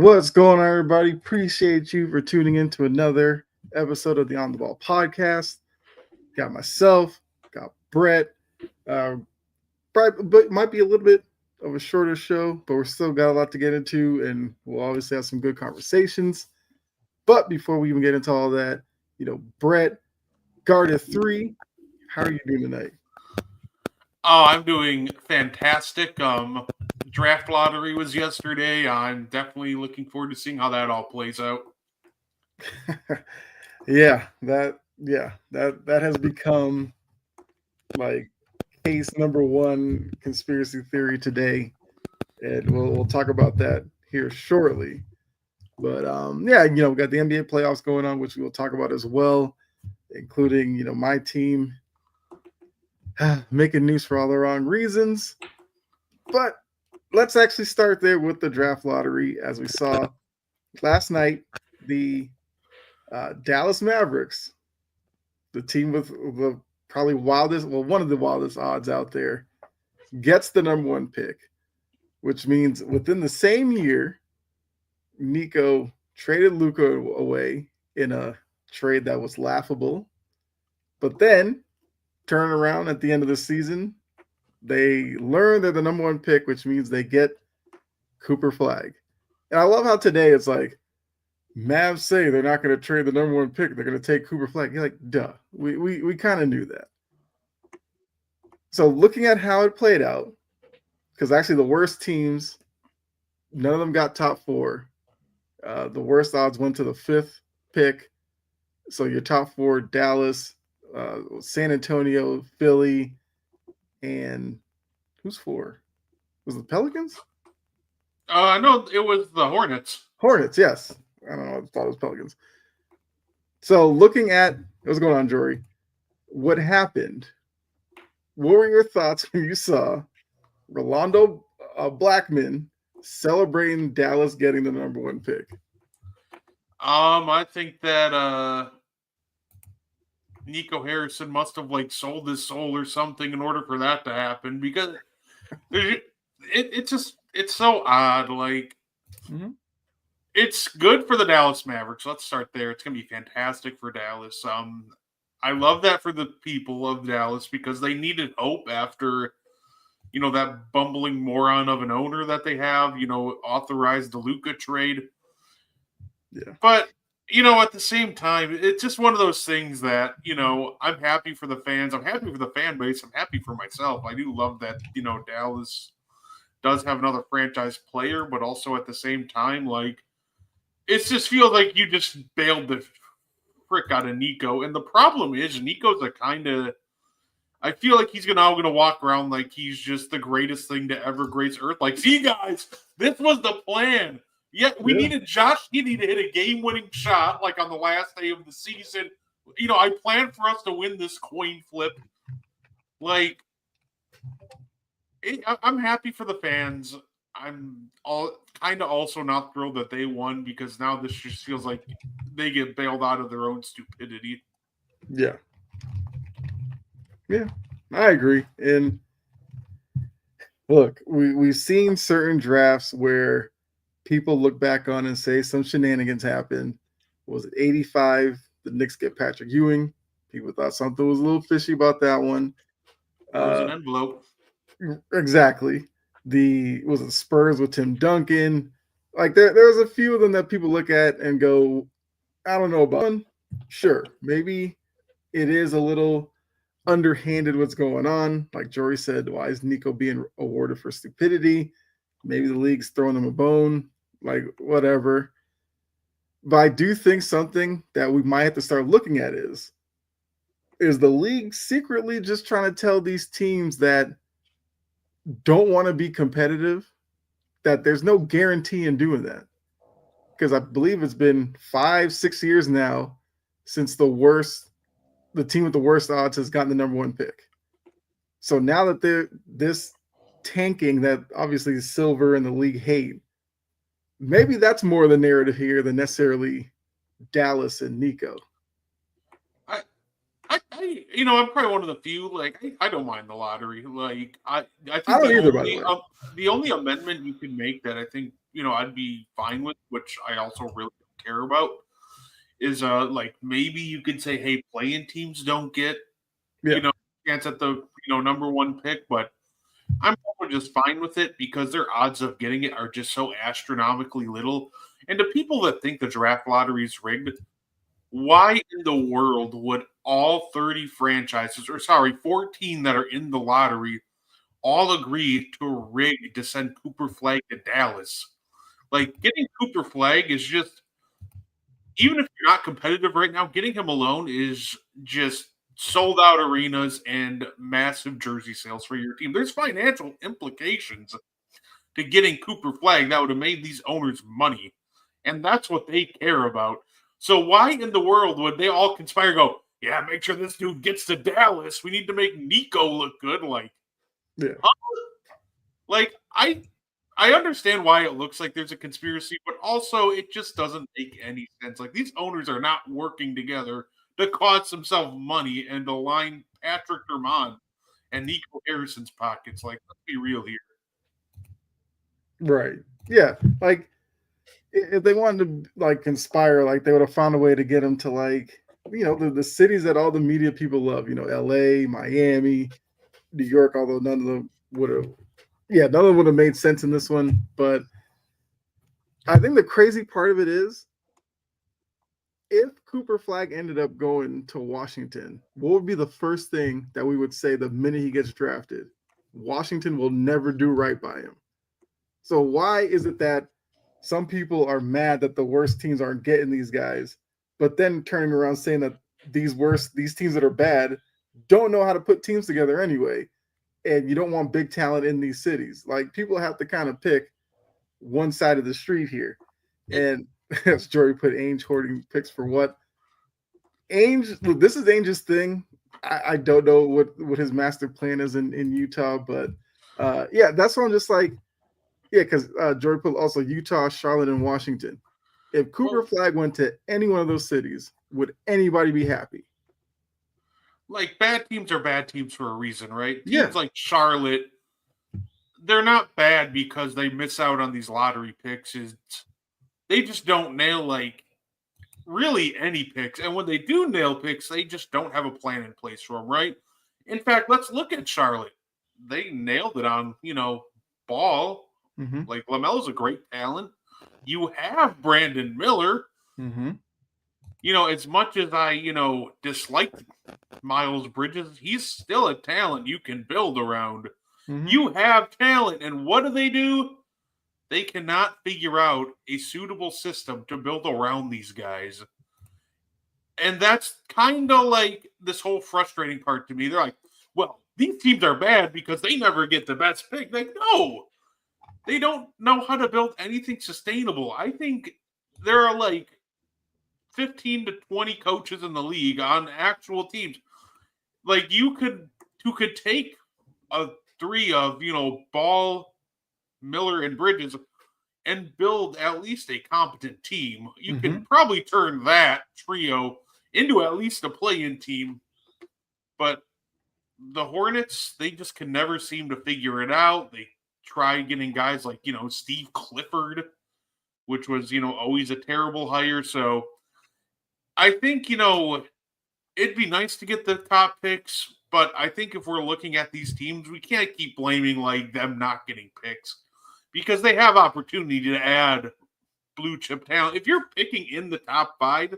What's going on, everybody? Appreciate you for tuning in to another episode of the On the Ball podcast. Got myself, got Brett. Uh, probably, but might be a little bit of a shorter show, but we're still got a lot to get into, and we'll obviously have some good conversations. But before we even get into all that, Brett, Guardia 3, how are you doing tonight? Oh, I'm doing fantastic. Draft lottery was yesterday. I'm definitely looking forward to seeing how that all plays out. That has become like case number one conspiracy theory today, and we'll talk about that here shortly. But we got the NBA playoffs going on, which we'll talk about as well, including my team making news for all the wrong reasons. But let's actually start there with the draft lottery. As we saw last night, the Dallas Mavericks, the team with the probably one of the wildest odds out there, gets the number one pick, which means within the same year, Nico traded Luka away in a trade that was laughable. But then, turn around at the end of the season, they learn they're the number one pick, which means they get Cooper Flag. And I love how today it's like, Mavs say they're not going to trade the number one pick. They're going to take Cooper Flag. You're like, duh. We kind of knew that. So looking at how it played out, because actually the worst teams, none of them got top four. The worst odds went to the fifth pick. So your top four, Dallas, San Antonio, Philly, and who's four? Was it the Pelicans? No, it was the Hornets. Hornets, yes. I don't know. I thought it was Pelicans. So looking at what's going on, Jory, what happened? What were your thoughts when you saw Rolando Blackman celebrating Dallas getting the number one pick? I think that Nico Harrison must have sold his soul or something in order for that to happen, because it's so odd. It's good for the Dallas Mavericks. Let's start there. It's going to be fantastic for Dallas. I love that for the people of Dallas, because they needed hope after, that bumbling moron of an owner that they have, authorized the Luka trade. Yeah. But, at the same time, it's just one of those things that, I'm happy for the fans. I'm happy for the fan base. I'm happy for myself. I do love that, Dallas does have another franchise player, but also at the same time, it just feels like you just bailed the frick out of Nico. And the problem is, Nico's I feel like he's now going to walk around like he's just the greatest thing to ever grace Earth. See, guys, this was the plan. We needed Josh Giddey to hit a game-winning shot, on the last day of the season. I planned for us to win this coin flip. I'm happy for the fans. I'm also not thrilled that they won, because now this just feels like they get bailed out of their own stupidity. Yeah, I agree. And look, we've seen certain drafts where people look back on and say some shenanigans happened. Was it 85? The Knicks get Patrick Ewing. People thought something was a little fishy about that one. It was an envelope. Exactly. Was it Spurs with Tim Duncan? There's a few of them that people look at and go, I don't know about one. Sure, maybe it is a little underhanded what's going on. Like Jory said, why is Nico being awarded for stupidity? Maybe the league's throwing him a bone, whatever. But I do think something that we might have to start looking at is the league secretly just trying to tell these teams that don't want to be competitive that there's no guarantee in doing that? Because I believe it's been 5-6 years now since the team with the worst odds has gotten the number one pick. So now that they're this tanking that obviously Silver and the league hate, maybe that's more the narrative here than necessarily Dallas and Nico. I'm probably one of the few. I don't mind the lottery. I think I don't either, by the way. The only amendment you can make that I think I'd be fine with, which I also really don't care about, is like maybe you could say, hey, playing teams don't get Yeah. chance at the number one pick, but I'm also just fine with it because their odds of getting it are just so astronomically little. And to people that think the draft lottery is rigged, why in the world would all 30 franchises, or sorry, 14 that are in the lottery, all agree to rig to send Cooper Flag to Dallas? Like, getting Cooper Flag is just, even if you're not competitive right now, getting him alone is just sold out arenas and massive jersey sales for your team. There's financial implications to getting Cooper Flag that would have made these owners money. And that's what they care about. So why in the world would they all conspire and go, yeah, make sure this dude gets to Dallas. We need to make Nico look good. Like, Yeah. like I understand why it looks like there's a conspiracy, but also it just doesn't make any sense. Like, these owners are not working together to cost themselves money and to line Patrick Dermott and Nico Harrison's pockets. Like, let's be real here. Right. Yeah. Like, if they wanted to like conspire, like they would have found a way to get him to like, the cities that all the media people love, LA, Miami, New York, although none of them would have, none of them would have made sense in this one. But I think the crazy part of it is, if Cooper Flag ended up going to Washington, what would be the first thing that we would say the minute he gets drafted? Washington will never do right by him. So why is it that some people are mad that the worst teams aren't getting these guys, but then turning around saying that these teams that are bad don't know how to put teams together anyway, and you don't want big talent in these cities? Like, people have to kind of pick one side of the street here. And as Jory put, Ainge hoarding picks for what? Ainge, look, this is Ainge's thing. I don't know what his master plan is in Utah, but that's why I'm just like, because Jory put also Utah, Charlotte, and Washington. If Cooper Flag went to any one of those cities, would anybody be happy? Like, bad teams are bad teams for a reason, right? Yeah. Teams like Charlotte, they're not bad because they miss out on these lottery picks. They just don't nail like really any picks. And when they do nail picks, they just don't have a plan in place for them, right? In fact, let's look at Charlotte. They nailed it on, Ball. Mm-hmm. Like, LaMelo's a great talent. You have Brandon Miller. Mm-hmm. As much as I, dislike Miles Bridges, he's still a talent you can build around. Mm-hmm. You have talent. And what do? They cannot figure out a suitable system to build around these guys. And that's kind of like this whole frustrating part to me. They're like, well, these teams are bad because they never get the best pick. Like, no. They don't know how to build anything sustainable. I think there are like 15 to 20 coaches in the league on actual teams. Like, who could take a three of, Ball, Miller, and Bridges and build at least a competent team. You can probably turn that trio into at least a play-in team. But the Hornets, they just can never seem to figure it out. They try getting guys like, Steve Clifford, which was, always a terrible hire. So I think, it'd be nice to get the top picks, but I think if we're looking at these teams, we can't keep blaming like them not getting picks because they have opportunity to add blue chip talent. If you're picking in the top 5,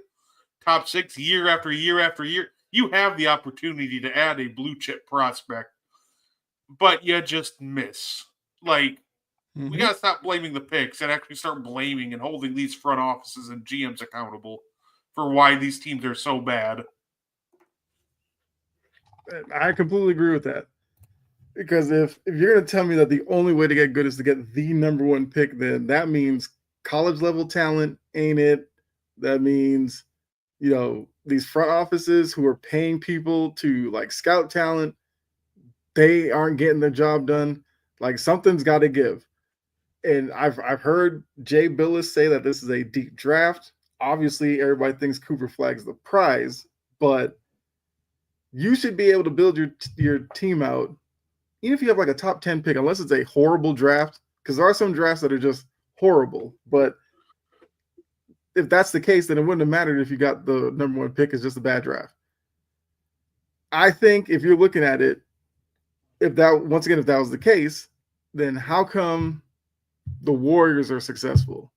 top 6 year after year after year, you have the opportunity to add a blue chip prospect, but you just miss. Like, we got to stop blaming the picks and actually start blaming and holding these front offices and GMs accountable for why these teams are so bad. I completely agree with that. Because if you're going to tell me that the only way to get good is to get the number one pick, then that means college level talent ain't it. That means, these front offices who are paying people to like scout talent, they aren't getting their job done. Like, something's got to give. And I've heard Jay Billis say that this is a deep draft. Obviously, everybody thinks Cooper Flag's the prize, but you should be able to build your team out, even if you have like a top 10 pick, unless it's a horrible draft, because there are some drafts that are just horrible. But if that's the case, then it wouldn't have mattered if you got the number one pick. It's just a bad draft. I think if you're looking at it, if that was the case, then how come the Warriors are successful?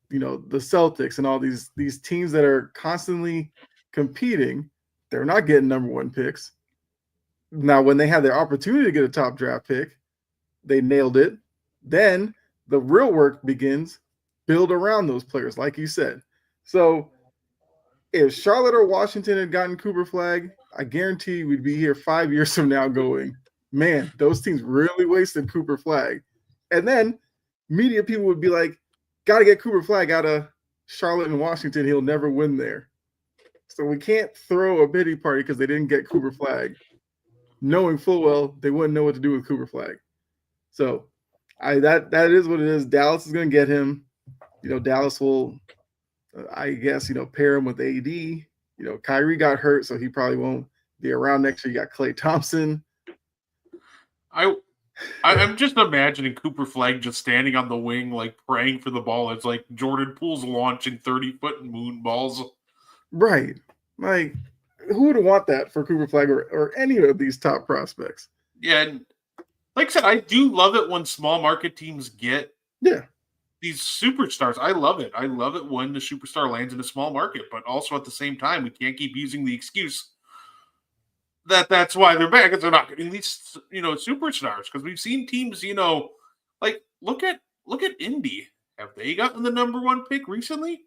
You know, the Celtics and all these teams that are constantly competing, they're not getting number one picks. Now, when they had their opportunity to get a top draft pick, they nailed it. Then the real work begins, build around those players, like you said. So if Charlotte or Washington had gotten Cooper Flag, I guarantee we'd be here 5 years from now going, man, those teams really wasted Cooper Flag. And then media people would be like, got to get Cooper Flag out of Charlotte and Washington. He'll never win there. So we can't throw a pity party because they didn't get Cooper Flag, knowing full well they wouldn't know what to do with Cooper Flag. So that is what it is. Dallas is going to get him. You know, Dallas will, I guess, pair him with AD. You know, Kyrie got hurt, so he probably won't be around next year. You got Klay Thompson. I'm just imagining Cooper Flag just standing on the wing, like praying for the ball. It's like Jordan Poole's launching 30-foot moon balls. Right. Like, who would want that for Cooper Flag or any of these top prospects? Yeah, and like I said, I do love it when small market teams get these superstars. I love it. I love it when the superstar lands in a small market, but also at the same time, we can't keep using the excuse that's why they're bad, because they're not getting these, superstars. Because we've seen teams, like look at Indy. Have they gotten the number one pick recently?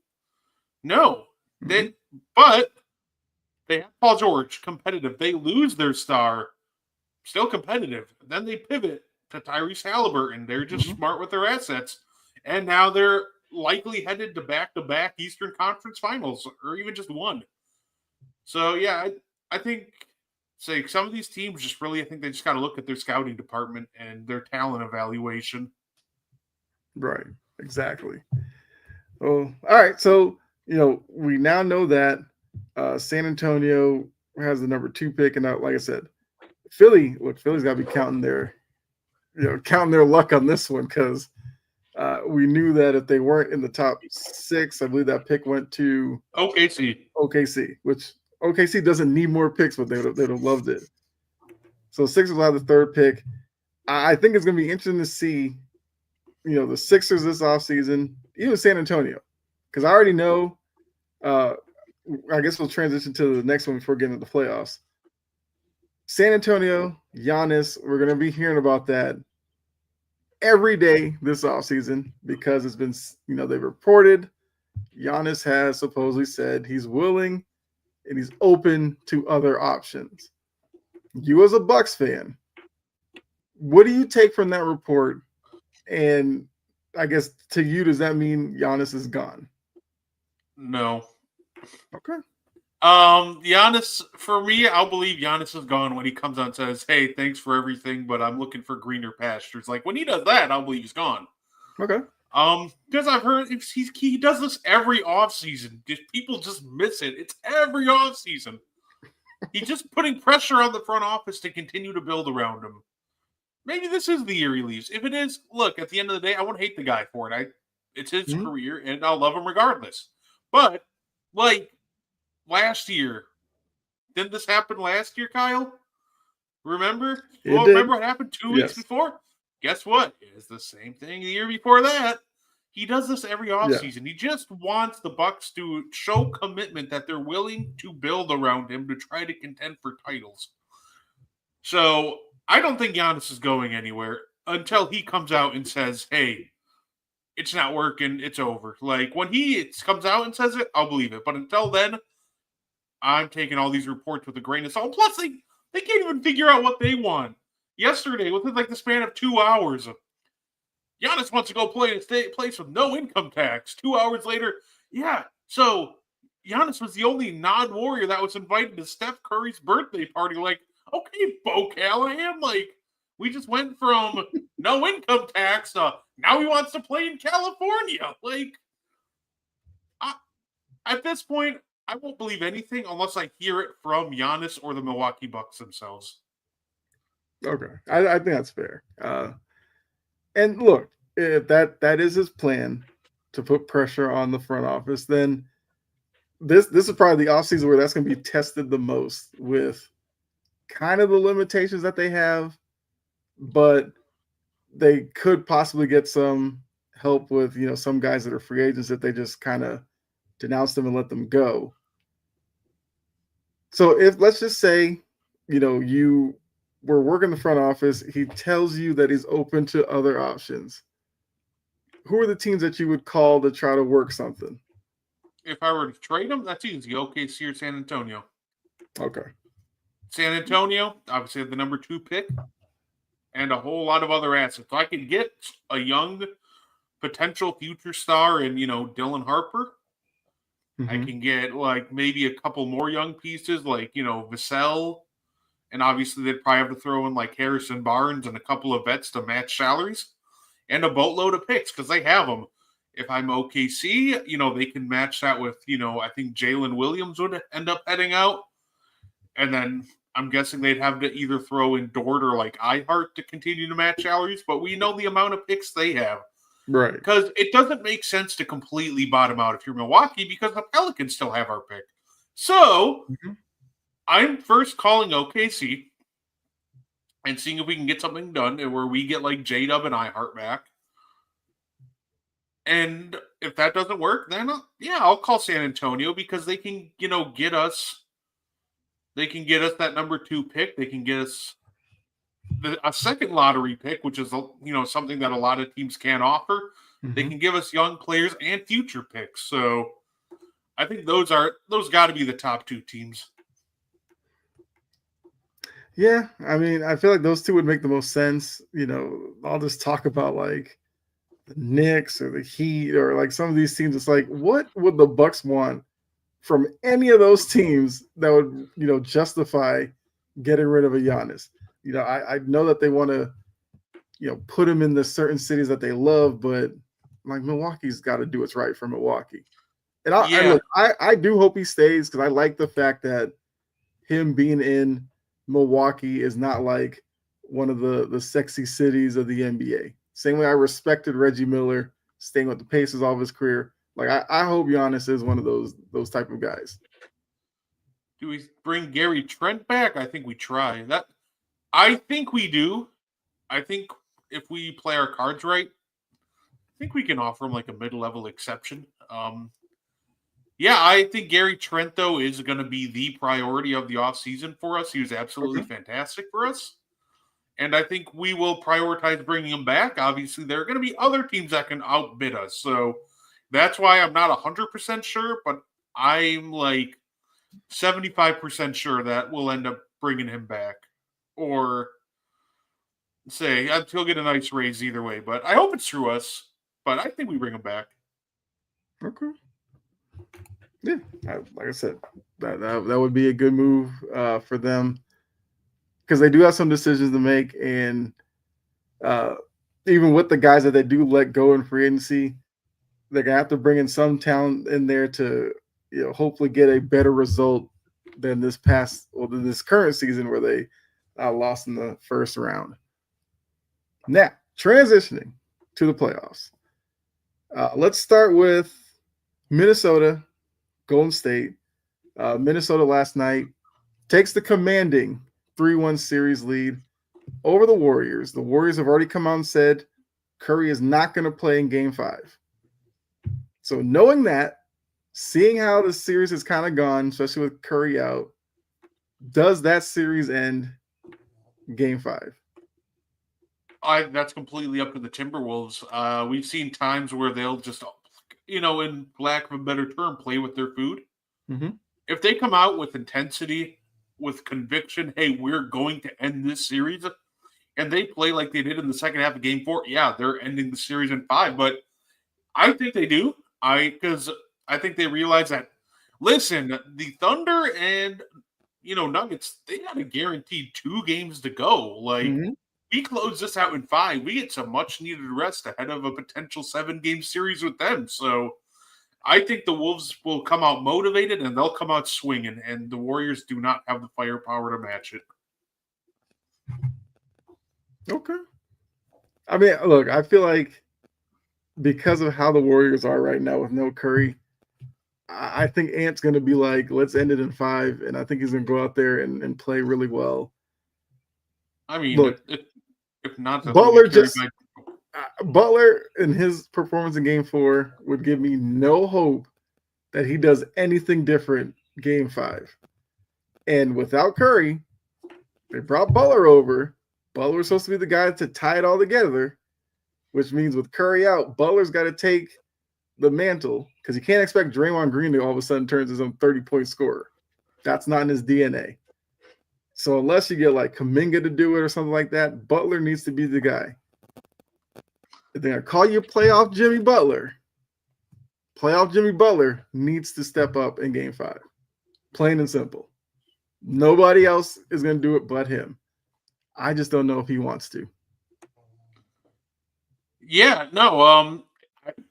No. But they have Paul George, competitive. They lose their star, still competitive. Then they pivot to Tyrese Halliburton. They're just smart with their assets. And now they're likely headed to back-to-back Eastern Conference Finals, or even just one. So, yeah, I think some of these teams just really, I think they just got to look at their scouting department and their talent evaluation. Right, exactly. Oh, all right. So, we now know that San Antonio has the number 2 pick, and like I said, Philly's got to be counting their luck on this one, because we knew that if they weren't in the top 6, I believe that pick went to OKC, which OKC doesn't need more picks, but they'd have loved it. So Sixers will have the 3rd pick. I think it's going to be interesting to see, the Sixers this offseason, even San Antonio, because I already know. I guess we'll transition to the next one before getting to the playoffs. San Antonio, Giannis, we're going to be hearing about that every day this offseason, because it's been, they've reported Giannis has supposedly said he's willing and he's open to other options. You as a Bucks fan, what do you take from that report? And I guess to you, does that mean Giannis is gone? No. Okay. Giannis, for me, I'll believe Giannis is gone when he comes out and says, hey, thanks for everything, but I'm looking for greener pastures. Like, when he does that, I'll believe he's gone. Okay. Because I've heard he does this every offseason. People just miss it. It's every offseason. He's just putting pressure on the front office to continue to build around him. Maybe this is the year he leaves. If it is, look, at the end of the day, I won't hate the guy for it. It's his career, and I'll love him regardless. But, like, last year, didn't this happen last year, Kyle? Remember? Remember what happened 2 weeks before? Guess what? It's the same thing the year before that. He does this every offseason. He just wants the Bucks to show commitment that they're willing to build around him to try to contend for titles. So I don't think Giannis is going anywhere until he comes out and says, hey, it's not working, it's over. Like, when he comes out and says it, I'll believe it. But until then, I'm taking all these reports with a grain of salt. Plus, they can't even figure out what they want. Yesterday, within like the span of 2 hours, Giannis wants to go play in a place with no income tax. 2 hours later, so Giannis was the only non-Warrior that was invited to Steph Curry's birthday party. Like, okay, Bo Callahan, like, we just went from no income tax to now he wants to play in California. Like, at this point, I won't believe anything unless I hear it from Giannis or the Milwaukee Bucks themselves. Okay. I think that's fair. And look, if that is his plan to put pressure on the front office, then this is probably the offseason where that's going to be tested the most with kind of the limitations that they have, but they could possibly get some help with some guys that are free agents if they just kind of denounce them and let them go. So if let's just say you were working the front office, he tells you that he's open to other options. Who are the teams that you would call to try to work something? If I were to trade him, that's easy. OKC or San Antonio. Okay. San Antonio, obviously have the number 2 pick and a whole lot of other assets. If I could get a young potential future star in, Dylan Harper, I can get like maybe a couple more young pieces like, Vassell. And obviously they'd probably have to throw in like Harrison Barnes and a couple of vets to match salaries and a boatload of picks because they have them. If I'm OKC, they can match that with, I think Jalen Williams would end up heading out. And then I'm guessing they'd have to either throw in Dort or like iHeart to continue to match salaries, but we know the amount of picks they have. Right. Because it doesn't make sense to completely bottom out if you're Milwaukee because the Pelicans still have our pick. So I'm first calling OKC and seeing if we can get something done where we get like J-Dub and iHeart back. And if that doesn't work, then I'll call San Antonio because they can, get us. They can get us that number 2 pick. They can get us a second lottery pick, which is something that a lot of teams can't offer. They can give us young players and future picks. So I think those got to be the top 2 teams. Yeah, I mean, I feel like those 2 would make the most sense. I'll just talk about like the Knicks or the Heat or like some of these teams. It's like, what would the Bucks want from any of those teams that would, justify getting rid of a Giannis? I know that they want to, put him in the certain cities that they love, but like Milwaukee's got to do what's right for Milwaukee. And I do hope he stays because I like the fact that him being in Milwaukee is not like one of the sexy cities of the NBA. Same way I respected Reggie Miller staying with the Pacers all of his career. Like I hope Giannis is one of those type of guys. Do we bring Gary Trent back? I think we try that. I think we do. I think if we play our cards right, I think we can offer him like a mid-level exception. I think Gary Trent, though, is going to be the priority of the offseason for us. He was absolutely fantastic for us. And I think we will prioritize bringing him back. Obviously, there are going to be other teams that can outbid us. So that's why I'm not 100% sure, but I'm like 75% sure that we'll end up bringing him back. Or say, he'll get a nice raise either way. But I hope it's through us. But I think we bring him back. Okay. Yeah, like I said, that would be a good move for them because they do have some decisions to make, and even with the guys that they do let go in free agency, they're gonna have to bring in some talent in there to hopefully get a better result than this current season where they lost in the first round. Now, transitioning to the playoffs, let's start with Minnesota. Golden State. Minnesota last night takes the commanding 3-1 series lead over the Warriors. The Warriors have already come out and said Curry is not going to play in Game 5. So knowing that, seeing how the series has kind of gone, especially with Curry out, does that series end Game 5? That's completely up to the Timberwolves. We've seen times where they'll just in lack of a better term, play with their food. If they come out with intensity, with conviction, hey, we're going to end this series, and they play like they did in the second half of Game 4, they're ending the series in 5. But I think they do. Because I think they realize that, listen, the Thunder and, Nuggets, they got a guaranteed 2 games to go. Like, we close this out in 5. We get some much-needed rest ahead of a potential 7-game series with them. So I think the Wolves will come out motivated, and they'll come out swinging, and the Warriors do not have the firepower to match it. Okay. I mean, look, I feel like because of how the Warriors are right now with no Curry, I think Ant's going to be like, let's end it in 5, and I think he's going to go out there and play really well. I mean, Look, if not, Butler Butler in his performance in Game 4 would give me no hope that he does anything different Game 5. And without Curry, they brought Butler over. Butler was supposed to be the guy to tie it all together, which means with Curry out, Butler's got to take the mantle because you can't expect Draymond Green to all of a sudden turn his own 30-point scorer. That's not in his DNA. So unless you get like Kuminga to do it or something like that, Butler needs to be the guy. If they're going to call you playoff Jimmy Butler, playoff Jimmy Butler needs to step up in Game 5. Plain and simple. Nobody else is going to do it but him. I just don't know if he wants to. Yeah, no,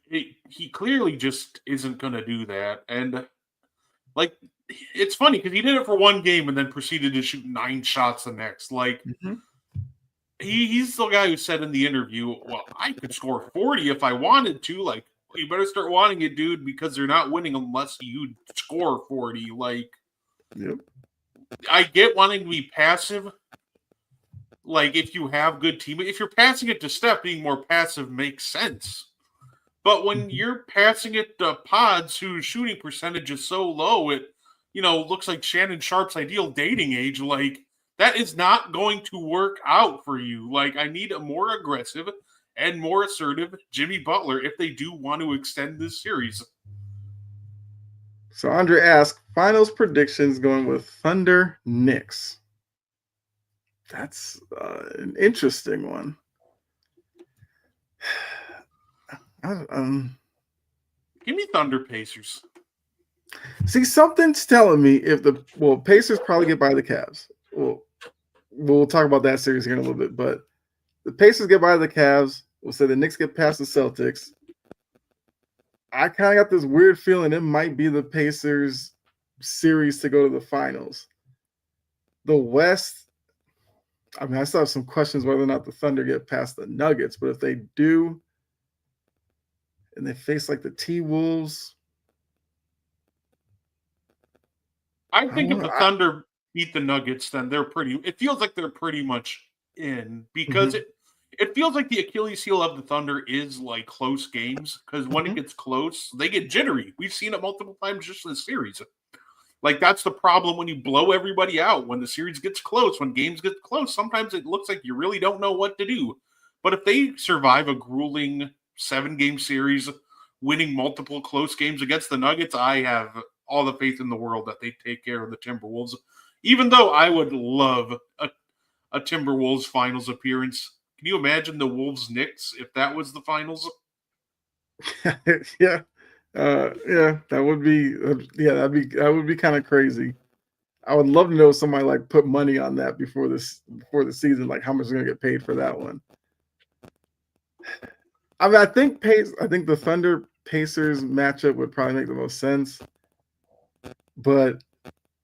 he clearly just isn't going to do that. And, like, it's funny because he did it for one game and then proceeded to shoot 9 shots the next. Like, he's the guy who said in the interview, well, I could score 40 if I wanted to. Like, you better start wanting it, dude, because they're not winning unless you score 40. Like, yep. I get wanting to be passive. Like, if you have good teammates, if you're passing it to Steph, being more passive makes sense. But when you're passing it to Pods, whose shooting percentage is so low, it, looks like Shannon Sharp's ideal dating age. Like, that is not going to work out for you. Like, I need a more aggressive and more assertive Jimmy Butler if they do want to extend this series. So Andre asked, finals predictions going with Thunder Knicks. That's an interesting one. Give me Thunder Pacers. See, something's telling me Pacers probably get by the Cavs. We'll talk about that series here in a little bit, but the Pacers get by the Cavs. We'll say the Knicks get past the Celtics. I kind of got this weird feeling it might be the Pacers series to go to the finals. The West, I mean, I still have some questions whether or not the Thunder get past the Nuggets, but if they do, and they face like the T-Wolves. I think if the Thunder beat the Nuggets, then it feels like they're pretty much in because it feels like the Achilles heel of the Thunder is like close games because when it gets close, they get jittery. We've seen it multiple times just in the series. Like, that's the problem when you blow everybody out. When the series gets close, when games get close, sometimes it looks like you really don't know what to do. But if they survive a grueling 7-game series, winning multiple close games against the Nuggets, I have all the faith in the world that they take care of the Timberwolves. Even though I would love a Timberwolves finals appearance. Can you imagine the Wolves Knicks if that was the finals? Yeah. That would be kind of crazy. I would love to know somebody like put money on that before the season, like how much is going to get paid for that one. I mean, I think the Thunder Pacers matchup would probably make the most sense, but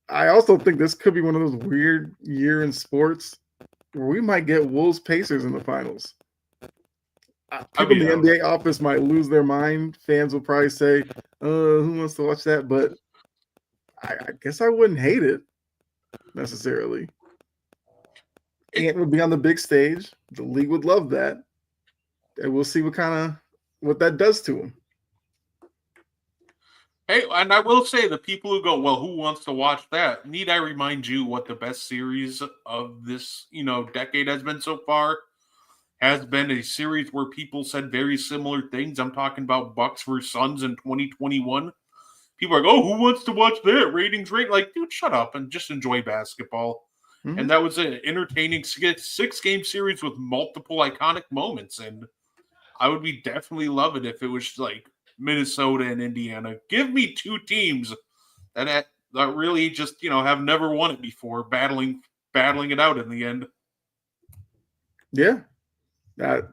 I also think this could be one of those weird year in sports where we might get Wolves Pacers in the finals. People in the NBA office might lose their mind. Fans will probably say, who wants to watch that? But I guess I wouldn't hate it necessarily. Ant would be on the big stage. The league would love that. And we'll see what that does to him. Hey, and I will say the people who go, well, who wants to watch that? Need I remind you what the best series of this, decade has been so far? Has been a series where people said very similar things. I'm talking about Bucks versus Suns in 2021. People are like, oh, who wants to watch that? Ratings rate. Like, dude, shut up and just enjoy basketball. Mm-hmm. And that was an entertaining 6-game series with multiple iconic moments. And I would be definitely love it if it was like Minnesota and Indiana. Give me 2 teams that really just, have never won it before, battling it out in the end. Yeah. Like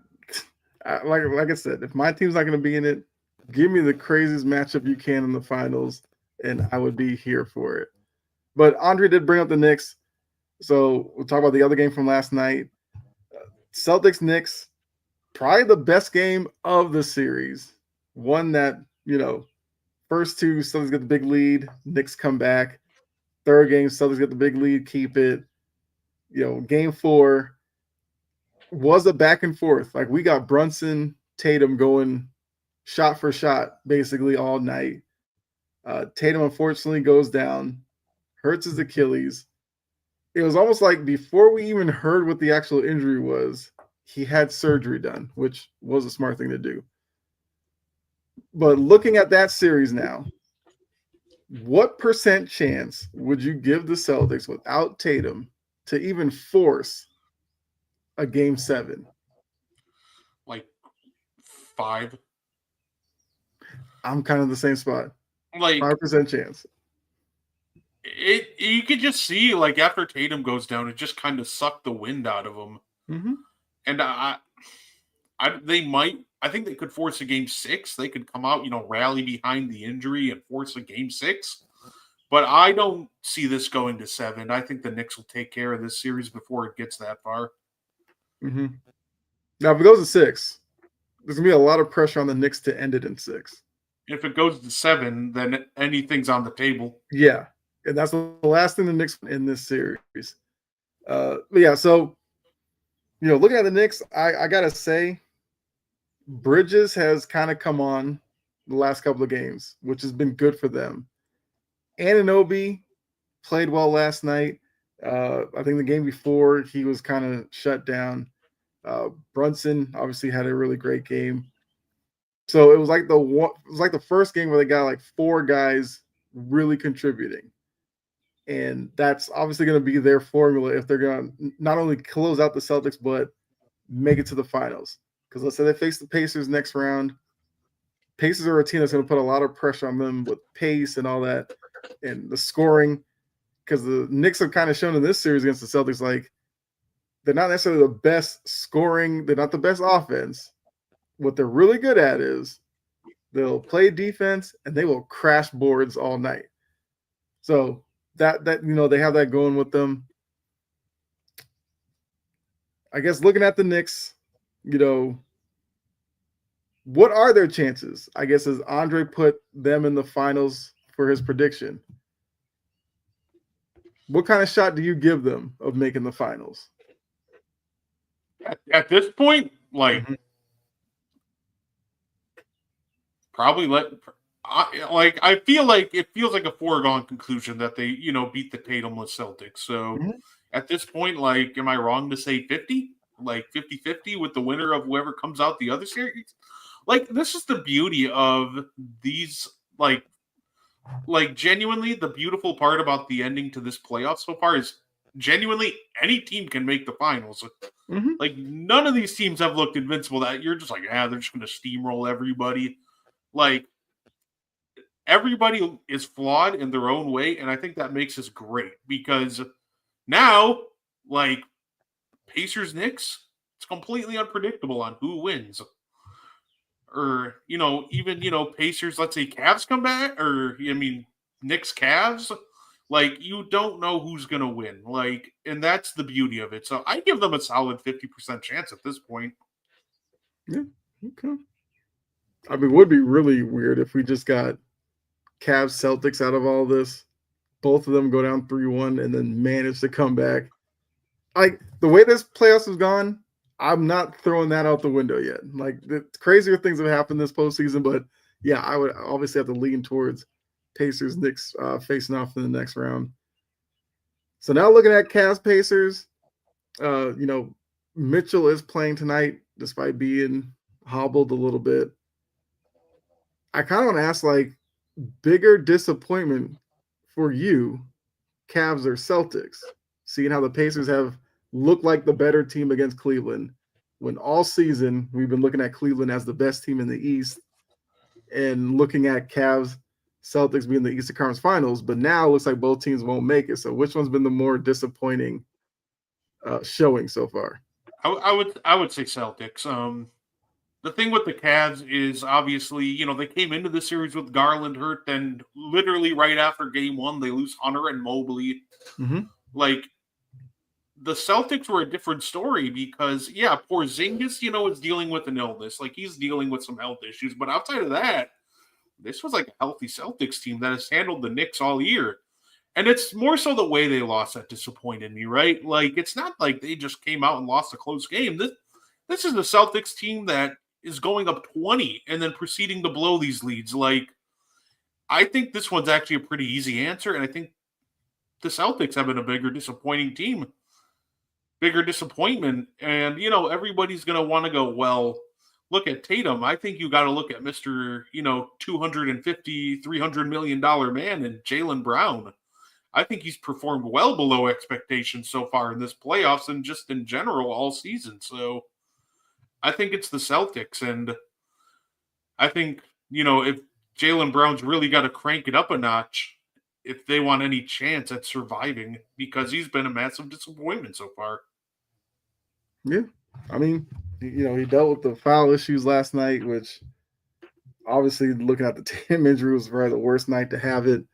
I said, if my team's not going to be in it, give me the craziest matchup you can in the finals, and I would be here for it. But Andre did bring up the Knicks, so we'll talk about the other game from last night. Celtics-Knicks. probably the best game of the series. One that, first two, Celtics get the big lead, Knicks come back. Third game, Celtics get the big lead, keep it. Game 4 was a back and forth. Like, we got Brunson, Tatum going shot for shot basically all night. Tatum unfortunately goes down, hurts his Achilles. It was almost like before we even heard what the actual injury was, he had surgery done, which was a smart thing to do. But looking at that series now, what % chance would you give the Celtics without Tatum to even force a game 7? Like 5. I'm kind of the same spot. Like 5% chance. You could just see, like, after Tatum goes down, it just kind of sucked the wind out of him. Mm-hmm. And I think they could force a game 6. They could come out, rally behind the injury and force a game 6. But I don't see this going to 7. I think the Knicks will take care of this series before it gets that far. Mm-hmm. Now, if it goes to 6, there's going to be a lot of pressure on the Knicks to end it in 6. If it goes to 7, then anything's on the table. Yeah. And that's the last thing the Knicks in this series. But yeah, so, looking at the Knicks, I got to say, Bridges has kind of come on the last couple of games, which has been good for them. Anunoby played well last night. I think the game before, he was kind of shut down. Brunson obviously had a really great game. So it was like the first game where they got like 4 guys really contributing. And that's obviously going to be their formula if they're going to not only close out the Celtics, but make it to the finals. Because let's say they face the Pacers next round. Pacers are a team that's going to put a lot of pressure on them with pace and all that and the scoring. Because the Knicks have kind of shown in this series against the Celtics, like, they're not necessarily the best scoring. They're not the best offense. What they're really good at is they'll play defense and they will crash boards all night. So that they have that going with them. I guess looking at the Knicks, what are their chances? I guess as Andre put them in the finals for his prediction. What kind of shot do you give them of making the finals? At this point, like, probably I feel like it feels like a foregone conclusion that they, beat the Tatumless Celtics. So at this point, like, am I wrong to say 50? Like 50-50 with the winner of whoever comes out the other series? Like, this is the beauty of these, like genuinely the beautiful part about the ending to this playoff so far is genuinely any team can make the finals. Like, none of these teams have looked invincible that you're just like, they're just going to steamroll everybody. Like, everybody is flawed in their own way, and I think that makes us great because now, like, Pacers Knicks, it's completely unpredictable on who wins. Or, even, Pacers, let's say Cavs come back, or, Knicks Cavs, like, you don't know who's going to win. Like, and that's the beauty of it. So I give them a solid 50% chance at this point. Yeah, okay. I mean, it would be really weird if we just got Cavs Celtics out of all this. Both of them go down 3-1 and then manage to come back. Like, the way this playoffs has gone, I'm not throwing that out the window yet. Like, the crazier things have happened this postseason, but yeah, I would obviously have to lean towards Pacers Knicks facing off in the next round. So now looking at Cavs Pacers, Mitchell is playing tonight despite being hobbled a little bit. I kind of want to ask, like, bigger disappointment for you, Cavs or Celtics, seeing how the Pacers have looked like the better team against Cleveland when all season we've been looking at Cleveland as the best team in the East and looking at Cavs, Celtics being the Eastern Conference Finals, but now it looks like both teams won't make it. So which one's been the more disappointing showing so far? I would say Celtics. The thing with the Cavs is obviously, they came into the series with Garland hurt, then literally right after game 1, they lose Hunter and Mobley. Like, the Celtics were a different story because, yeah, Porzingis, is dealing with an illness. Like, he's dealing with some health issues. But outside of that, this was like a healthy Celtics team that has handled the Knicks all year. And it's more so the way they lost that disappointed me, right? Like, it's not like they just came out and lost a close game. This is the Celtics team that is going up 20 and then proceeding to blow these leads. Like, I think this one's actually a pretty easy answer, and I think the Celtics have been a bigger disappointment. And, everybody's going to want to go, well, look at Tatum. I think you got to look at Mr., $250, $300 million man and Jaylen Brown. I think he's performed well below expectations so far in this playoffs and just in general all season. So I think it's the Celtics. And I think, if Jaylen Brown's really got to crank it up a notch if they want any chance at surviving, because he's been a massive disappointment so far. Yeah. I mean, he dealt with the foul issues last night, which obviously looking at the Tatum injury was probably the worst night to have it.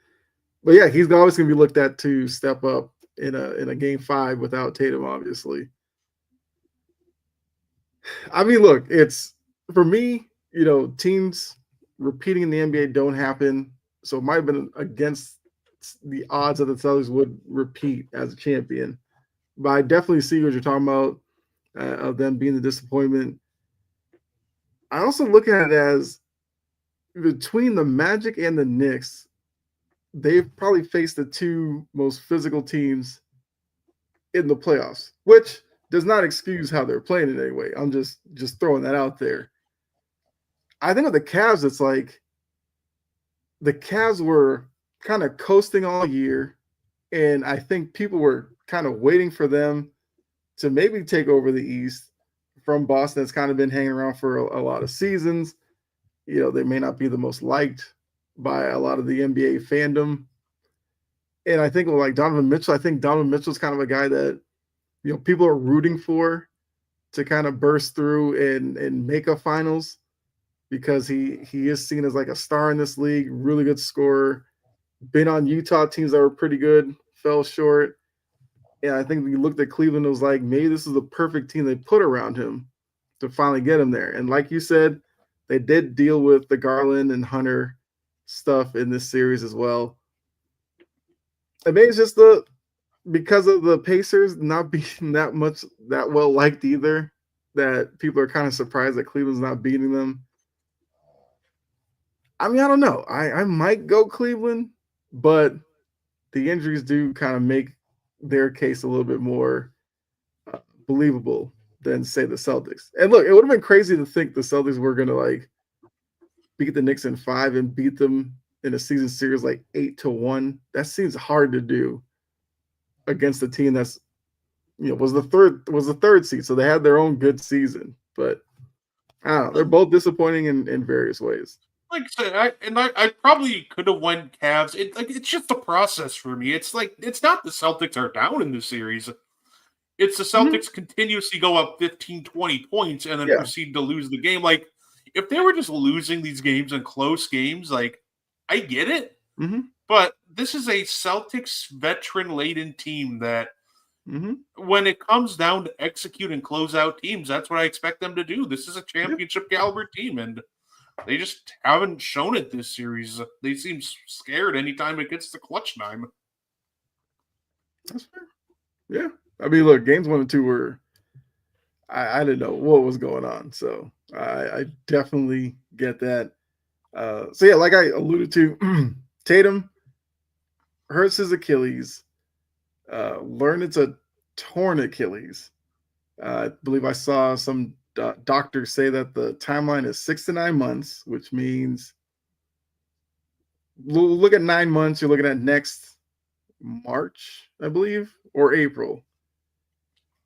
But yeah, he's always going to be looked at to step up in a game 5 without Tatum, obviously. I mean, look, it's for me, teams repeating in the NBA don't happen. So it might have been against the odds that the Celtics would repeat as a champion. But I definitely see what you're talking about of them being the disappointment. I also look at it as between the Magic and the Knicks, they've probably faced the two most physical teams in the playoffs, which does not excuse how they're playing in any way. I'm just throwing that out there. I think with the Cavs, it's like the Cavs were kind of coasting all year, and I think people were kind of waiting for them to maybe take over the East from Boston. That's kind of been hanging around for a lot of seasons. They may not be the most liked by a lot of the NBA fandom. And I think like Donovan Mitchell, I think Donovan Mitchell's kind of a guy that, people are rooting for to kind of burst through and make a finals because he is seen as like a star in this league, really good scorer, been on Utah teams that were pretty good, fell short. And I think when you looked at Cleveland, it was like, maybe this is the perfect team they put around him to finally get him there. And like you said, they did deal with the Garland and Hunter stuff in this series as well. I mean, it's just because of the Pacers not being that well liked either, that people are kind of surprised that Cleveland's not beating them. I mean, I don't know. I might go Cleveland, but the injuries do kind of make their case a little bit more believable than, say, the Celtics. And look, it would have been crazy to think the Celtics were going to like beat the Knicks in 5 and beat them in a season series like 8-1. That seems hard to do against a team that's was the third seed, so they had their own good season. But I don't know, they're both disappointing in various ways. Like I said, I probably could have went Cavs. It's just a process for me. It's like it's not the Celtics are down in the series. It's the Celtics continuously go up 15, 20 points and then proceed to lose the game. Like, if they were just losing these games in close games, like, I get it. But this is a Celtics veteran-laden team that when it comes down to execute and close out teams, that's what I expect them to do. This is a championship caliber team, and they just haven't shown it this series. They seem scared anytime it gets to clutch time. That's fair. Yeah. I mean, look, games 1 and 2 were I didn't know what was going on. So I definitely get that. So yeah, like I alluded to, Tatum hurts his Achilles. Learned it's a torn Achilles. I believe I saw some doctors say that the timeline is 6 to 9 months, which means look at 9 months. You're looking at next March, I believe, or April.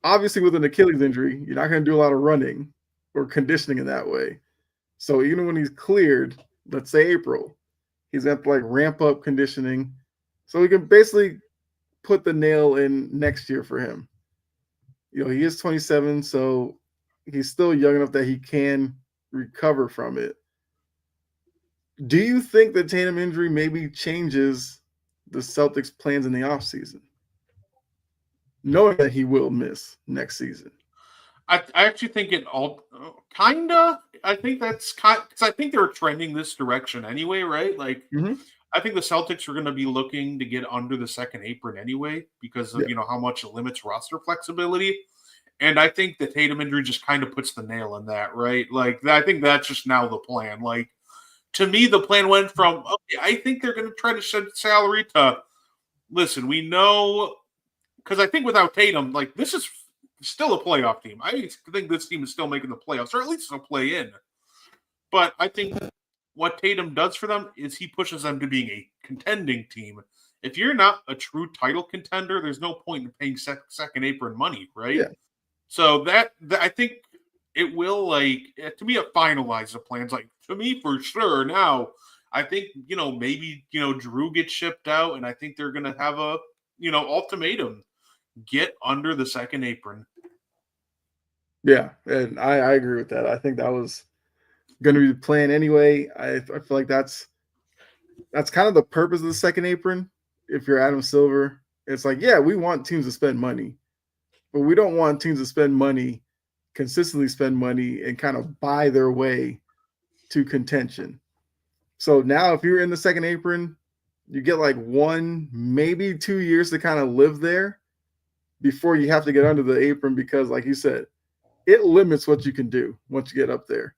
Obviously, with an Achilles injury, you're not going to do a lot of running or conditioning in that way. So even when he's cleared, let's say April, he's got to like ramp up conditioning. So we can basically put the nail in next year for him. He is 27, so he's still young enough that he can recover from it. Do you think the Tatum injury maybe changes the Celtics' plans in the offseason? knowing that he will miss next season. I actually think it all kinda. I think that's because I think they were trending this direction anyway, right? Like, Mhm. I think the Celtics are going to be looking to get under the second apron anyway because of Yeah. how much it limits roster flexibility. And I think the Tatum injury just kind of puts the nail in that, right? Like, I think that's just now the plan. Like, to me, the plan went from okay, I think they're going to try to shed salary to listen. We know because I think without Tatum, like this is still a playoff team. I think this team is still making the playoffs, or at least a play in. But I think what Tatum does for them is he pushes them to being a contending team. If you're not a true title contender, there's no point in paying second apron money, right? Yeah. So that I think it will to me it finalizes the plans. Like to me for sure now. I think maybe Drew gets shipped out, and I think they're gonna have a ultimatum: get under the second apron. Yeah, and I agree with that. I think that was going to be the plan anyway. I feel like that's kind of the purpose of the second apron. If you're Adam Silver, it's like, yeah, we want teams to spend money, but we don't want teams to spend money, consistently spend money, and kind of buy their way to contention. So now, if you're in the second apron, you get like 1, maybe 2 years to kind of live there before you have to get under the apron because, like you said, it limits what you can do once you get up there.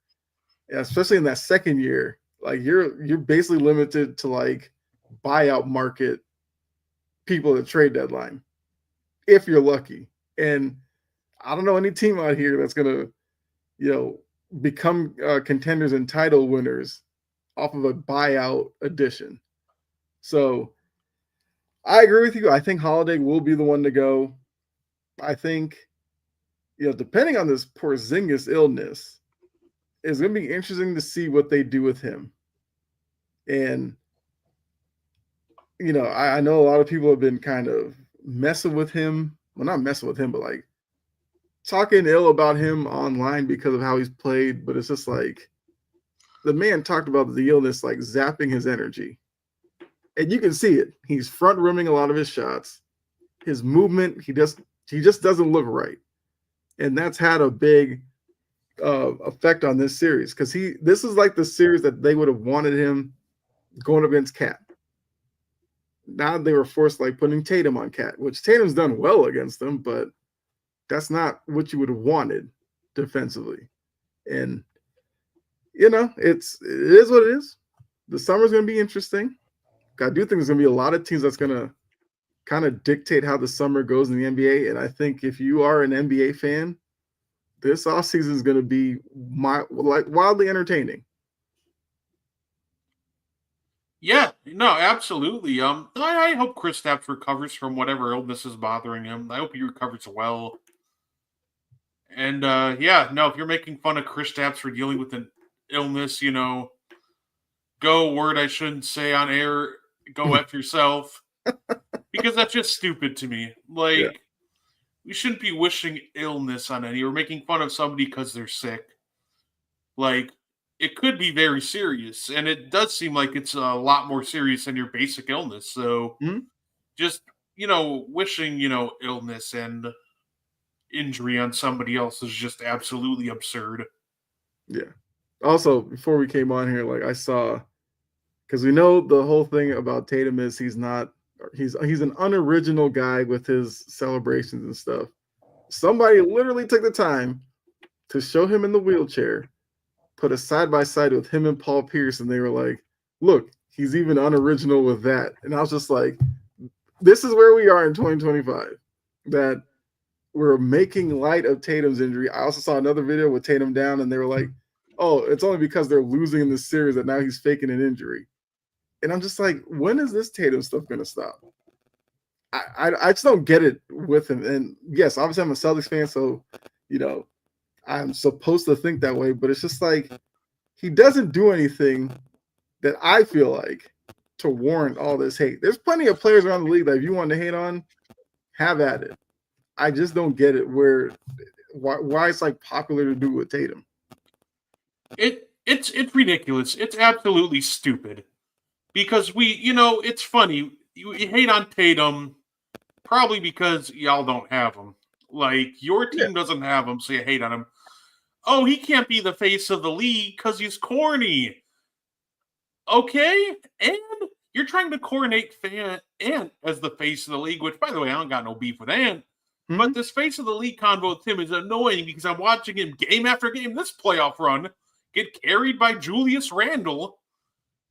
Yeah, especially in that second year, like you're basically limited to like buyout market people at trade deadline, if you're lucky. And I don't know any team out here that's gonna, become contenders and title winners off of a buyout addition. So I agree with you. I think Holiday will be the one to go. I think, depending on this Porzingis illness, it's going to be interesting to see what they do with him. And, I know a lot of people have been kind of messing with him. Well, not messing with him, but like talking ill about him online because of how he's played. But it's just like the man talked about the illness, like zapping his energy. And you can see it. He's front rimming a lot of his shots. His movement, he just doesn't look right. And that's had a big effect on this series because this is like the series that they would have wanted him going up against Cat. Now they were forced like putting Tatum on Cat, which Tatum's done well against them, but that's not what you would have wanted defensively. And it is what it is. The summer's going to be interesting. I do think there's going to be a lot of teams that's going to kind of dictate how the summer goes in the NBA. And I think if you are an NBA fan, this offseason is going to be wildly entertaining. Yeah, no, absolutely. I hope Kristaps recovers from whatever illness is bothering him. I hope he recovers well. And if you're making fun of Kristaps for dealing with an illness, go word I shouldn't say on air. Go F yourself, because that's just stupid to me. Like, Yeah. We shouldn't be wishing illness on any or making fun of somebody because they're sick. Like, it could be very serious, and it does seem like it's a lot more serious than your basic illness. So, just wishing illness and injury on somebody else is just absolutely absurd. Yeah. Also, before we came on here, like I saw, because we know the whole thing about Tatum is he's an unoriginal guy with his celebrations and stuff. Somebody literally took the time to show him in the wheelchair, put a side by side with him and Paul Pierce, and they were like, "Look, he's even unoriginal with that." And I was just like, "This is where we are in 2025. That we're making light of Tatum's injury." I also saw another video with Tatum down, and they were like, "Oh, it's only because they're losing in this series that now he's faking an injury." And I'm just like, when is this Tatum stuff going to stop? I just don't get it with him. And yes, obviously I'm a Celtics fan, so I'm supposed to think that way. But it's just like he doesn't do anything that I feel like to warrant all this hate. There's plenty of players around the league that if you want to hate on, have at it. I just don't get it why it's like popular to do with Tatum. It's ridiculous. It's absolutely stupid. Because it's funny. You hate on Tatum probably because y'all don't have him. Like, your team doesn't have him, so you hate on him. Oh, he can't be the face of the league because he's corny. Okay, and you're trying to coronate Ant as the face of the league, which, by the way, I don't got no beef with Ant. Mhm. But this face of the league convo with him is annoying because I'm watching him game after game this playoff run get carried by Julius Randle.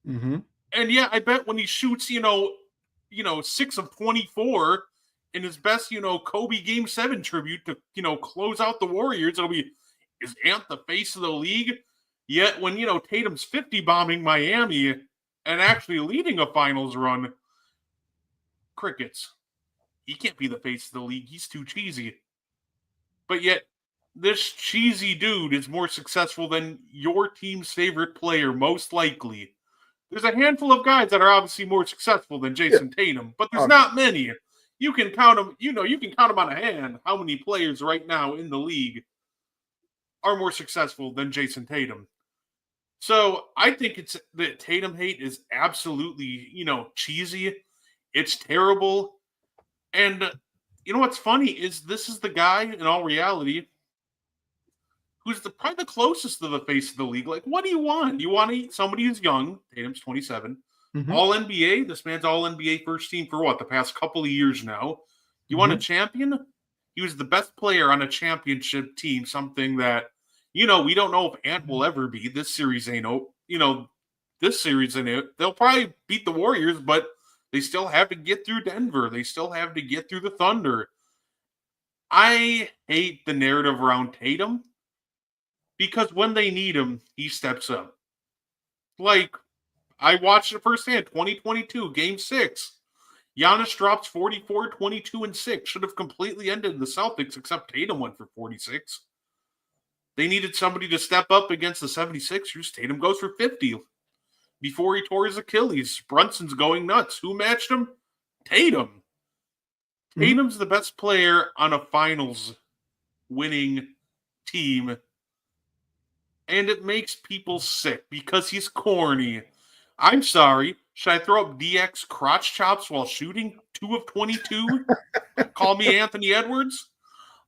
Mm-hmm. And yeah, I bet when he shoots, 6 of 24 in his best, Kobe Game 7 tribute to, close out the Warriors, it'll be, is Ant the face of the league? Yet when, Tatum's 50 bombing Miami and actually leading a finals run, crickets. He can't be the face of the league. He's too cheesy. But yet, this cheesy dude is more successful than your team's favorite player, most likely. There's a handful of guys that are obviously more successful than Jason Tatum, but there's not many. You can count them, you can count them on a hand how many players right now in the league are more successful than Jason Tatum. So I think it's the Tatum hate is absolutely, cheesy. It's terrible. And you know what's funny is this is the guy, in all reality, who's probably the closest to the face of the league. Like, what do you want? You want somebody who's young. Tatum's 27. Mm-hmm. All NBA. This man's all NBA first team for what? The past couple of years now. You want a champion? He was the best player on a championship team, something that, we don't know if Ant will ever be. This series ain't, this series ain't it. They'll probably beat the Warriors, but they still have to get through Denver. They still have to get through the Thunder. I hate the narrative around Tatum because when they need him, he steps up. Like, I watched it firsthand, 2022, Game 6. Giannis drops 44, 22, and 6. Should have completely ended the Celtics, except Tatum went for 46. They needed somebody to step up against the 76ers. Tatum goes for 50. Before he tore his Achilles, Brunson's going nuts. Who matched him? Tatum. Tatum's the best player on a finals winning team. And it makes people sick because he's corny. I'm sorry. Should I throw up DX crotch chops while shooting 2 of 22? Call me Anthony Edwards?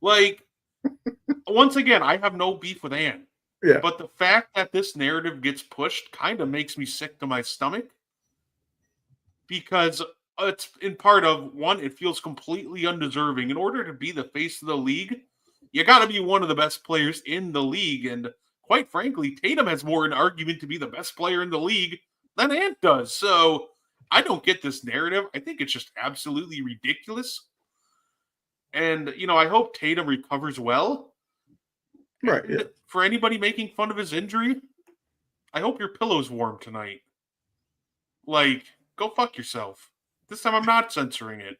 Like, once again, I have no beef with Ant. Yeah. But the fact that this narrative gets pushed kind of makes me sick to my stomach because it's in part of, one, it feels completely undeserving. In order to be the face of the league, you got to be one of the best players in the league. And quite frankly, Tatum has more an argument to be the best player in the league than Ant does. So I don't get this narrative. I think it's just absolutely ridiculous. And, I hope Tatum recovers well. Right. Yeah. For anybody making fun of his injury, I hope your pillow's warm tonight. Like, go fuck yourself. This time I'm not censoring it.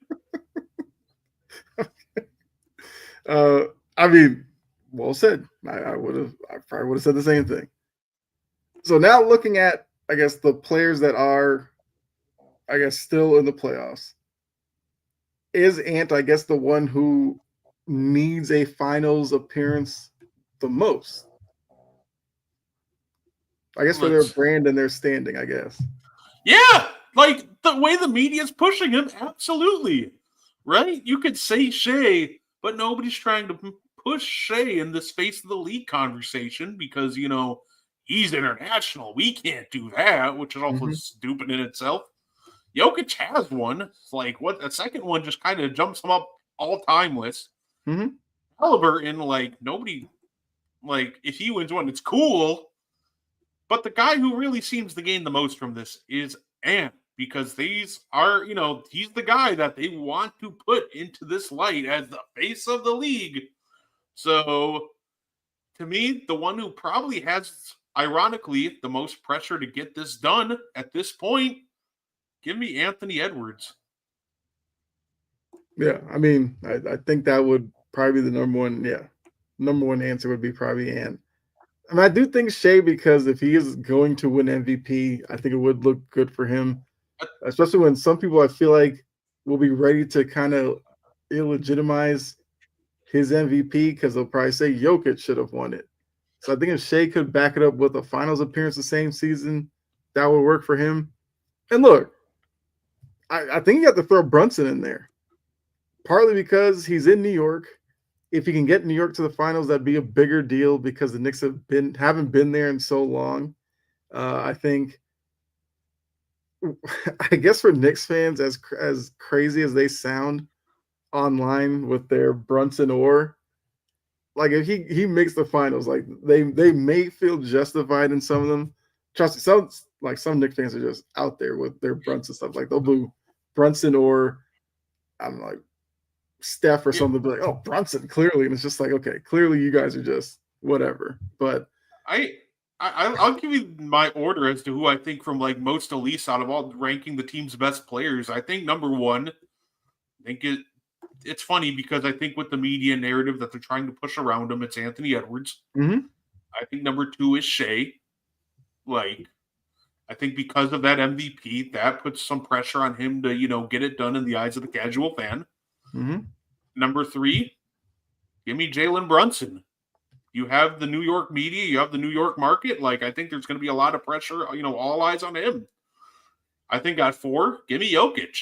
I mean, well said. I probably would have said the same thing. So now looking at, I guess, the players that are, I guess, still in the playoffs, is Ant, I guess, the one who needs a finals appearance the most? I guess for their brand and their standing, I guess. Yeah, like the way the media's pushing him, absolutely. Right? You could say Shea, but nobody's trying to push Shea in this face of the league conversation because, he's international. We can't do that, which is also stupid in itself. Jokic has one. It's like, what? A second one just kind of jumps him up all-time list. Halliburton, nobody, if he wins one, it's cool. But the guy who really seems to gain the most from this is Ant, because these are, he's the guy that they want to put into this light as the face of the league. So, to me, the one who probably has, ironically, the most pressure to get this done at this point, give me Anthony Edwards. Yeah, I mean, I think that would probably be the number one. Yeah, number one answer would be probably Ant. And I do think Shea, because if he is going to win MVP, I think it would look good for him, especially when some people I feel like will be ready to kind of illegitimize his MVP because they'll probably say Jokic should have won it. So I think if Shea could back it up with a finals appearance the same season, that would work for him. And look, I think you have to throw Brunson in there. partly because he's in New York. If he can get New York to the finals, that'd be a bigger deal because the Knicks haven't been there in so long. I think, I guess for Knicks fans, as crazy as they sound online with their Brunson Orr, like if he makes the finals, like they may feel justified in some of them. Trust me, some Knicks fans are just out there with their Brunson stuff. Like they'll boo Brunson or I don't know, like Steph or something, be like, oh, Brunson, clearly. And it's just like, okay, clearly you guys are just whatever. But I'll give you my order as to who I think from like most to least out of all ranking the team's best players. I think number one, I think it's funny because I think with the media narrative that they're trying to push around him, it's Anthony Edwards. Mm-hmm. I think number two is Shea. Like, I think because of that MVP, that puts some pressure on him to, get it done in the eyes of the casual fan. Mm-hmm. Number three, give me Jalen Brunson. You have the New York media, you have the New York market. Like, I think there's going to be a lot of pressure, all eyes on him. I think at four, give me Jokic.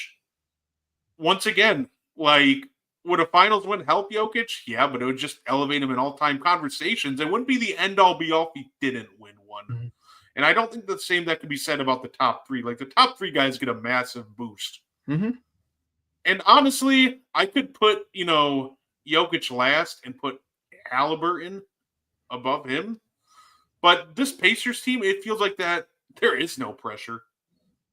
Once again, like, would a finals win help Jokic? Yeah, but it would just elevate him in all-time conversations. It wouldn't be the end-all, be-all if he didn't win one. Mm-hmm. And I don't think the same that could be said about the top three. Like, the top three guys get a massive boost. Mm-hmm. And honestly, I could put, Jokic last and put Haliburton above him. But this Pacers team, it feels like that there is no pressure,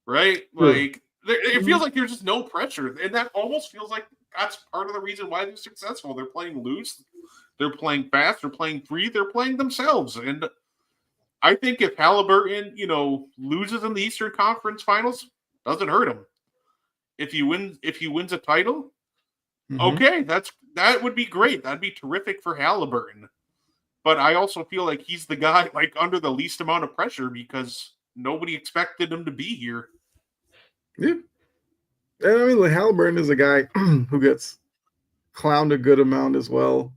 right? Like, it feels like there's just no pressure. And that almost feels like that's part of the reason why they're successful. They're playing loose. They're playing fast. They're playing free. They're playing themselves. And I think if Haliburton, loses in the Eastern Conference Finals, doesn't hurt him. If he wins a title, okay, that would be great. That'd be terrific for Haliburton. But I also feel like he's the guy like under the least amount of pressure because nobody expected him to be here. Yeah. And I mean, like Haliburton is a guy who gets clowned a good amount as well.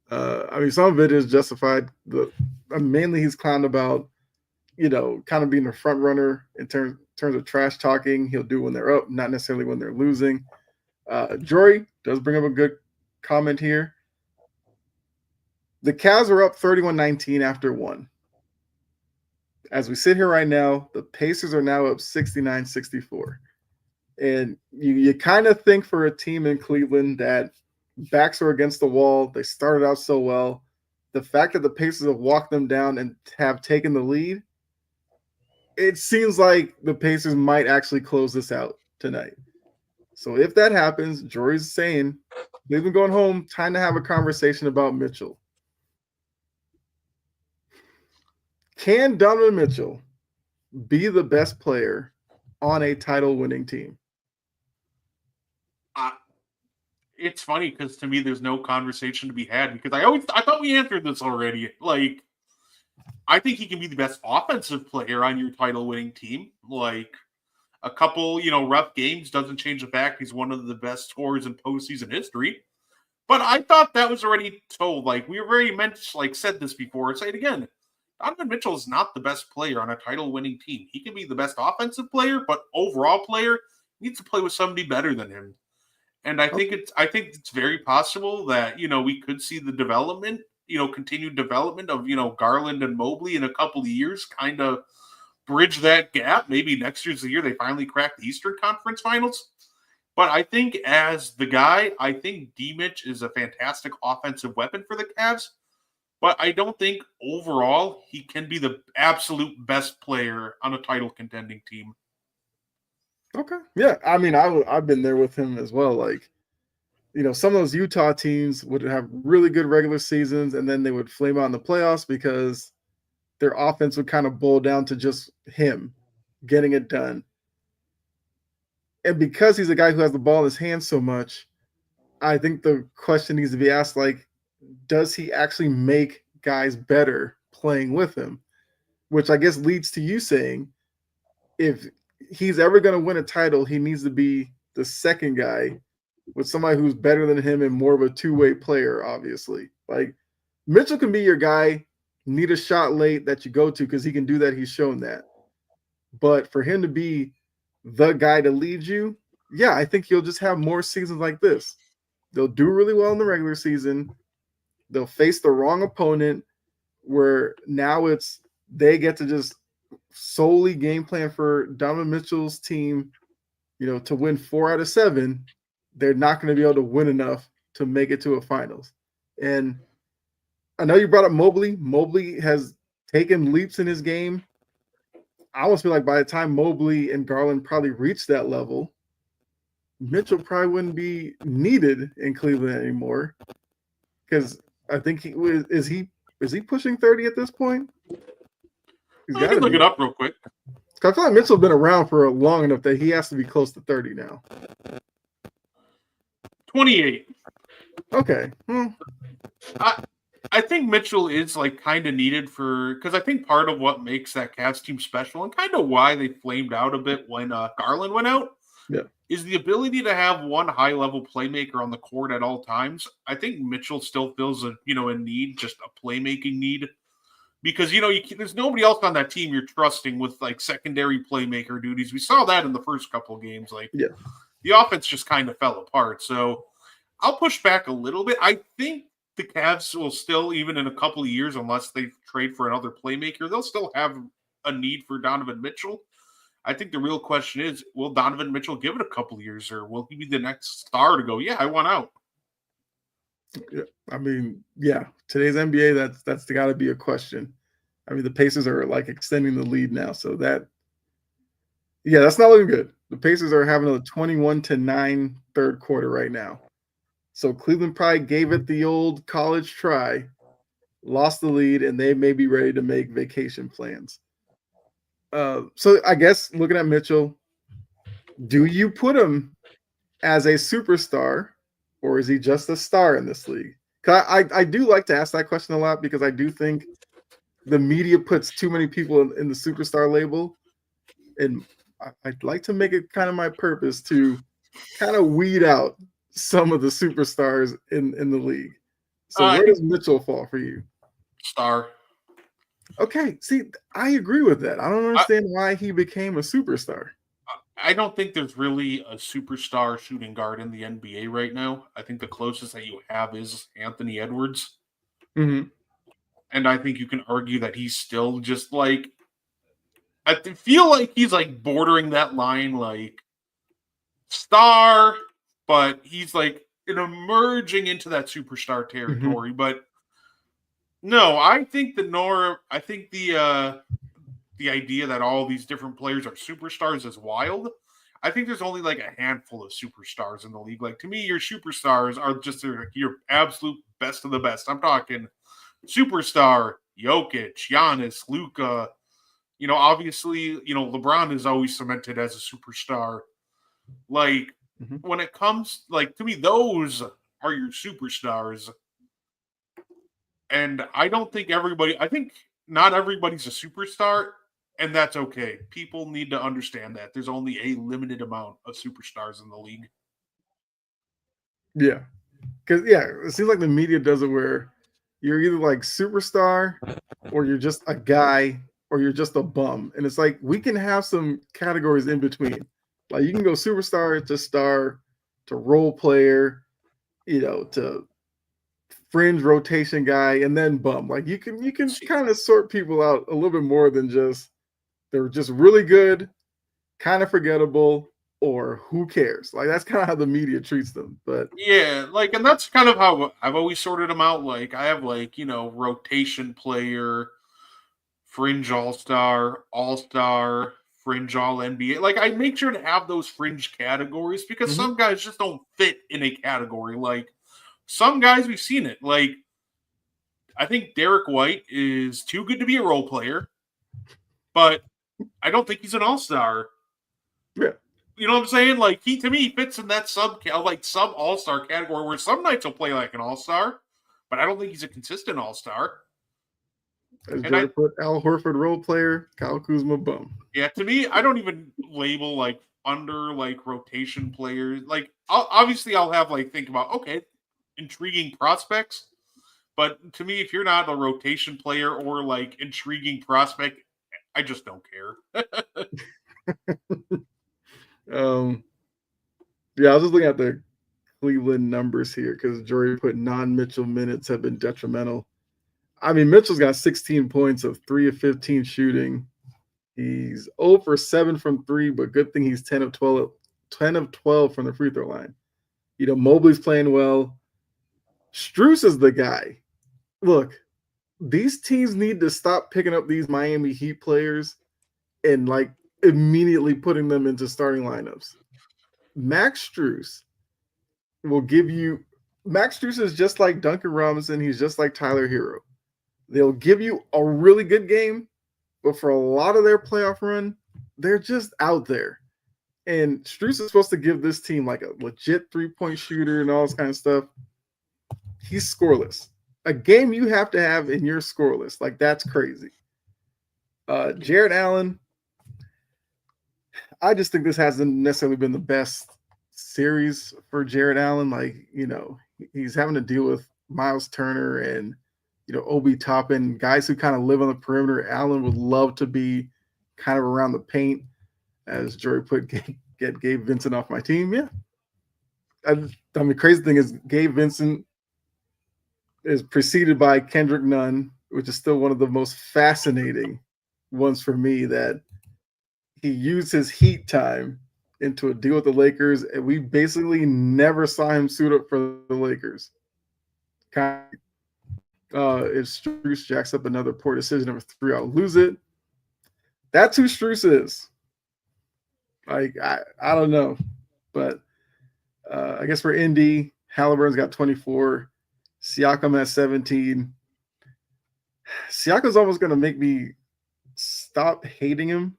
I mean, some of it is justified. Mainly he's clowned about, kind of being a front runner in terms of trash talking. He'll do when they're up, not necessarily when they're losing. Jory does bring up a good comment here. The Cavs are up 31-19 after one. As we sit here right now, the Pacers are now up 69-64. And you kind of think for a team in Cleveland that backs are against the wall, they started out so well. The fact that the Pacers have walked them down and have taken the lead, it seems like the Pacers might actually close this out tonight. So if that happens, Jory's saying, Cleveland going home, time to have a conversation about Mitchell. Can Donovan Mitchell be the best player on a title-winning team? It's funny because to me, there's no conversation to be had because I thought we answered this already. Like, I think he can be the best offensive player on your title-winning team. Like, a couple, rough games doesn't change the fact he's one of the best scorers in postseason history. But I thought that was already told. Like, we already said this before. Say it again. Donovan Mitchell is not the best player on a title-winning team. He can be the best offensive player, but overall player needs to play with somebody better than him. And I think it's very possible that, we could see the development, continued development of, Garland and Mobley in a couple of years, kind of bridge that gap. Maybe next year's the year they finally crack the Eastern Conference Finals. But I think as the guy, I think D-Mitch is a fantastic offensive weapon for the Cavs. But I don't think overall he can be the absolute best player on a title contending team. Okay. Yeah. I mean, I've been there with him as well. Like, some of those Utah teams would have really good regular seasons and then they would flame out in the playoffs because their offense would kind of boil down to just him getting it done. And because he's a guy who has the ball in his hands so much, I think the question needs to be asked, like, does he actually make guys better playing with him? Which I guess leads to you saying, if he's ever going to win a title, he needs to be the second guy with somebody who's better than him and more of a two-way player, obviously. Like, Mitchell can be your guy, need a shot late that you go to because he can do that. He's shown that. But for him to be the guy to lead you, yeah, I think he'll just have more seasons like this. they'll do really well in the regular season. They'll face the wrong opponent where now it's they get to just solely game plan for Donovan Mitchell's team, to win 4 out of 7. They're not going to be able to win enough to make it to a finals. And I know you brought up Mobley. Mobley has taken leaps in his game. I almost feel like by the time Mobley and Garland probably reach that level, Mitchell probably wouldn't be needed in Cleveland anymore. Because I think is he pushing 30 at this point? I can look it up real quick. I feel like Mitchell's been around for long enough that he has to be close to 30 now. 28. Okay. I think Mitchell is like kind of needed because I think part of what makes that Cavs team special and kind of why they flamed out a bit when Garland went out is the ability to have one high level playmaker on the court at all times. I think Mitchell still feels a need, just a playmaking need, because there's nobody else on that team you're trusting with like secondary playmaker duties. We saw that in the first couple of games. The offense just kind of fell apart. So I'll push back a little bit. I think the Cavs will still, even in a couple of years, unless they trade for another playmaker, they'll still have a need for Donovan Mitchell. I think the real question is, will Donovan Mitchell give it a couple of years, or will he be the next star to go, I want out? Yeah, I mean, today's NBA, that's got to be a question. I mean, the Pacers are like extending the lead now, so that's not looking good. The Pacers are having a 21-9 third quarter right now. So Cleveland probably gave it the old college try, lost the lead, and they may be ready to make vacation plans. So I guess looking at Mitchell, do you put him as a superstar, or is he just a star in this league? Because I do like to ask that question a lot, because I do think the media puts too many people in the superstar label, and I'd like to make it kind of my purpose to kind of weed out some of the superstars in the league. So where does Mitchell fall for you? Star. Okay, see, I agree with that. I don't understand why he became a superstar. I don't think there's really a superstar shooting guard in the NBA right now. I think the closest that you have is Anthony Edwards. Mm-hmm. And I think you can argue that he's still just like, I feel like he's like bordering that line, like star, but he's like emerging into that superstar territory. Mm-hmm. But no, I think the idea that all these different players are superstars is wild. I think there's only like a handful of superstars in the league. Like, to me, your superstars are just your absolute best of the best. I'm talking superstar, Jokic, Giannis, Luka. Obviously, LeBron is always cemented as a superstar. Like, mm-hmm. When it comes, like, to me, those are your superstars. And I think not everybody's a superstar, and that's okay. People need to understand that there's only a limited amount of superstars in the league. Yeah. Because, it seems like the media does it where you're either like superstar, or you're just a guy, or you're just a bum. And it's like, we can have some categories in between. Like, you can go superstar to star to role player, to fringe rotation guy, and then bum. Like, you can kind of sort people out a little bit more than just they're just really good, kind of forgettable, or who cares. Like, that's kind of how the media treats them. But and that's kind of how I've always sorted them out. Like, I have rotation player, fringe all-star, fringe all NBA. Like, I make sure to have those fringe categories because mm-hmm. some guys just don't fit in a category. Like, some guys, we've seen it. Like, I think Derek White is too good to be a role player, but I don't think he's an all-star. Yeah. You know what I'm saying? Like, he, to me, fits in that sub all-star category where some nights he'll play like an all-star, but I don't think he's a consistent all-star. As Jerry put, Al Horford role player, Kyle Kuzma bum. Yeah, to me, I don't even label like under like rotation players. Like, obviously I'll have like think about, okay, intriguing prospects, but to me, if you're not a rotation player or like intriguing prospect, I just don't care. I was just looking at the Cleveland numbers here because Jory put non-Mitchell minutes have been detrimental. I mean, Mitchell's got 16 points of 3 of 15 shooting. He's 0 for 7 from 3, but good thing he's 10 of 12 from the free throw line. Mobley's playing well. Strus is the guy. Look, these teams need to stop picking up these Miami Heat players and like immediately putting them into starting lineups. Max Strus will give you – Max Strus is just like Duncan Robinson. He's just like Tyler Hero. They'll give you a really good game, but for a lot of their playoff run, they're just out there. And Strus is supposed to give this team like a legit three-point shooter and all this kind of stuff. He's scoreless. A game you have to have and you're scoreless. Like, that's crazy. Jarrett Allen, I just think this hasn't necessarily been the best series for Jarrett Allen. Like, he's having to deal with Miles Turner and, Obi Toppin, guys who kind of live on the perimeter. Allen would love to be kind of around the paint, as Jory put, get Gabe Vincent off my team. Yeah. I mean, the crazy thing is Gabe Vincent is preceded by Kendrick Nunn, which is still one of the most fascinating ones for me, that he used his Heat time into a deal with the Lakers, and we basically never saw him suit up for the Lakers. If Strus jacks up another poor decision number 3, I'll lose it. That's who Strus is. Like, I don't know. But I guess for Indy, Halliburton's got 24. Siakam has 17. Siakam's almost going to make me stop hating him.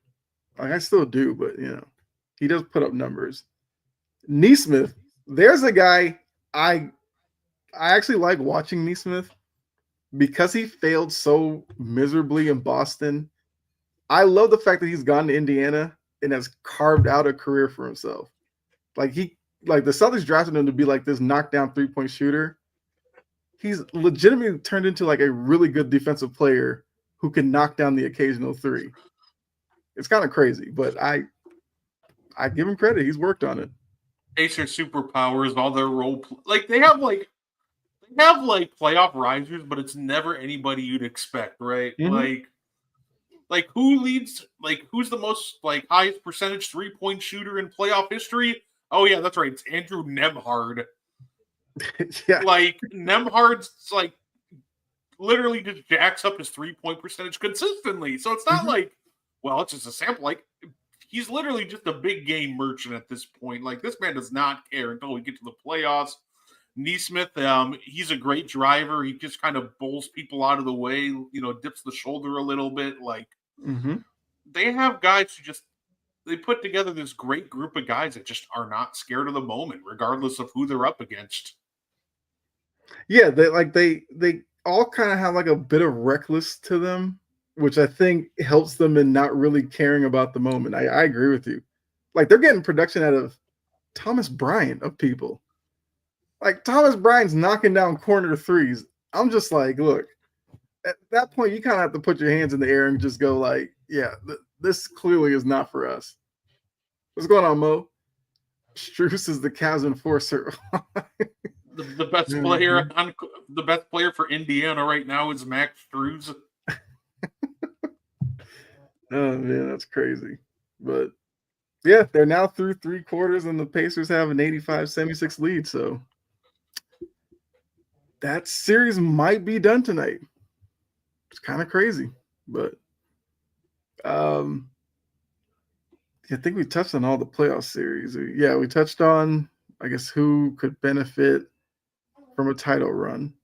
Like, I still do, but, he does put up numbers. Nesmith, there's a guy I actually like watching Nesmith because he failed so miserably in Boston. I love the fact that he's gone to Indiana and has carved out a career for himself. Like, the Celtics drafted him to be like this knockdown three-point shooter. He's legitimately turned into like a really good defensive player who can knock down the occasional three. It's kind of crazy, but I give him credit. He's worked on it. Acer superpowers, all their they have playoff risers, but it's never anybody you'd expect, right? Mm-hmm. Like who leads? Like, who's the most highest percentage 3-point shooter in playoff history? Oh yeah, that's right. It's Andrew Nembhard. Yeah. Nembhard's literally just jacks up his 3-point percentage consistently. So it's not it's just a sample. He's literally just a big game merchant at this point. This man does not care until we get to the playoffs. Nesmith, he's a great driver. He just kind of bowls people out of the way, dips the shoulder a little bit. They have guys who they put together this great group of guys that just are not scared of the moment, regardless of who they're up against. Yeah, they all kind of have a bit of reckless to them, which I think helps them in not really caring about the moment. I agree with you. They're getting production out of Thomas Bryant of people. Thomas Bryant's knocking down corner threes. I'm just look, at that point, you kind of have to put your hands in the air and just go this clearly is not for us. What's going on, Mo? Strus is the Cavs enforcer. the best player for Indiana right now is Max Strus. Oh man, that's crazy. But yeah, they're now through 3 quarters and the Pacers have an 85-76 lead. So that series might be done tonight. It's kind of crazy, but I think we touched on all the playoff series. Yeah, we touched on, I guess, who could benefit from a title run.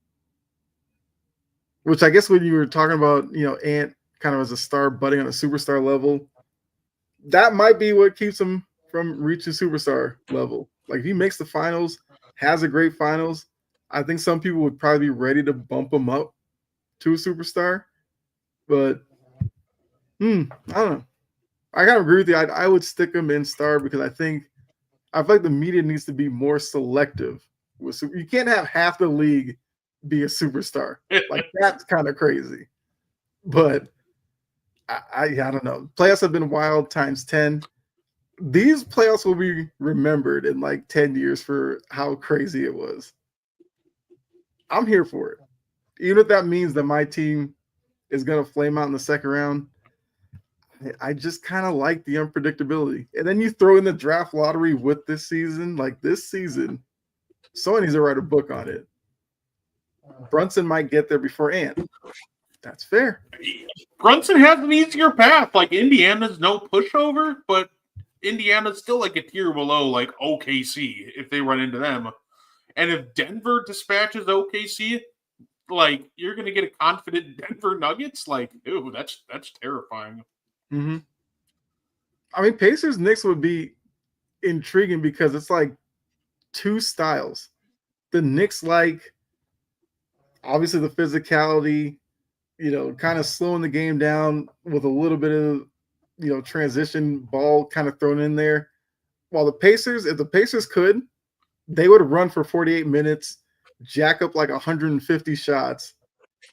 Which I guess when you were talking about, Ant kind of as a star budding on a superstar level, that might be what keeps him from reaching superstar level. If he makes the finals, has a great finals, I think some people would probably be ready to bump him up to a superstar. But I don't know. I kind of agree with you. I would stick him in star because I feel like the media needs to be more selective. You can't have half the league be a superstar. That's kind of crazy. But I don't know. Playoffs have been wild times 10. these playoffs will be remembered in like 10 years for how crazy it was. I'm here for it. Even if that means that my team is going to flame out in the second round, I just kind of like the unpredictability. And then you throw in the draft lottery with this season. Like this season, someone needs to write a book on it. Brunson might get there before Ant. That's fair. Brunson has an easier path. Like Indiana's no pushover, but Indiana's still like a tier below like OKC if they run into them. And if Denver dispatches OKC, like you're gonna get a confident Denver Nuggets. Like, ooh, that's terrifying. Mm-hmm. I mean, Pacers Knicks would be intriguing because it's like two styles. The Knicks like obviously the physicality, kind of slowing the game down with a little bit of transition ball kind of thrown in there. While the Pacers, if the Pacers could, they would run for 48 minutes, jack up like 150 shots,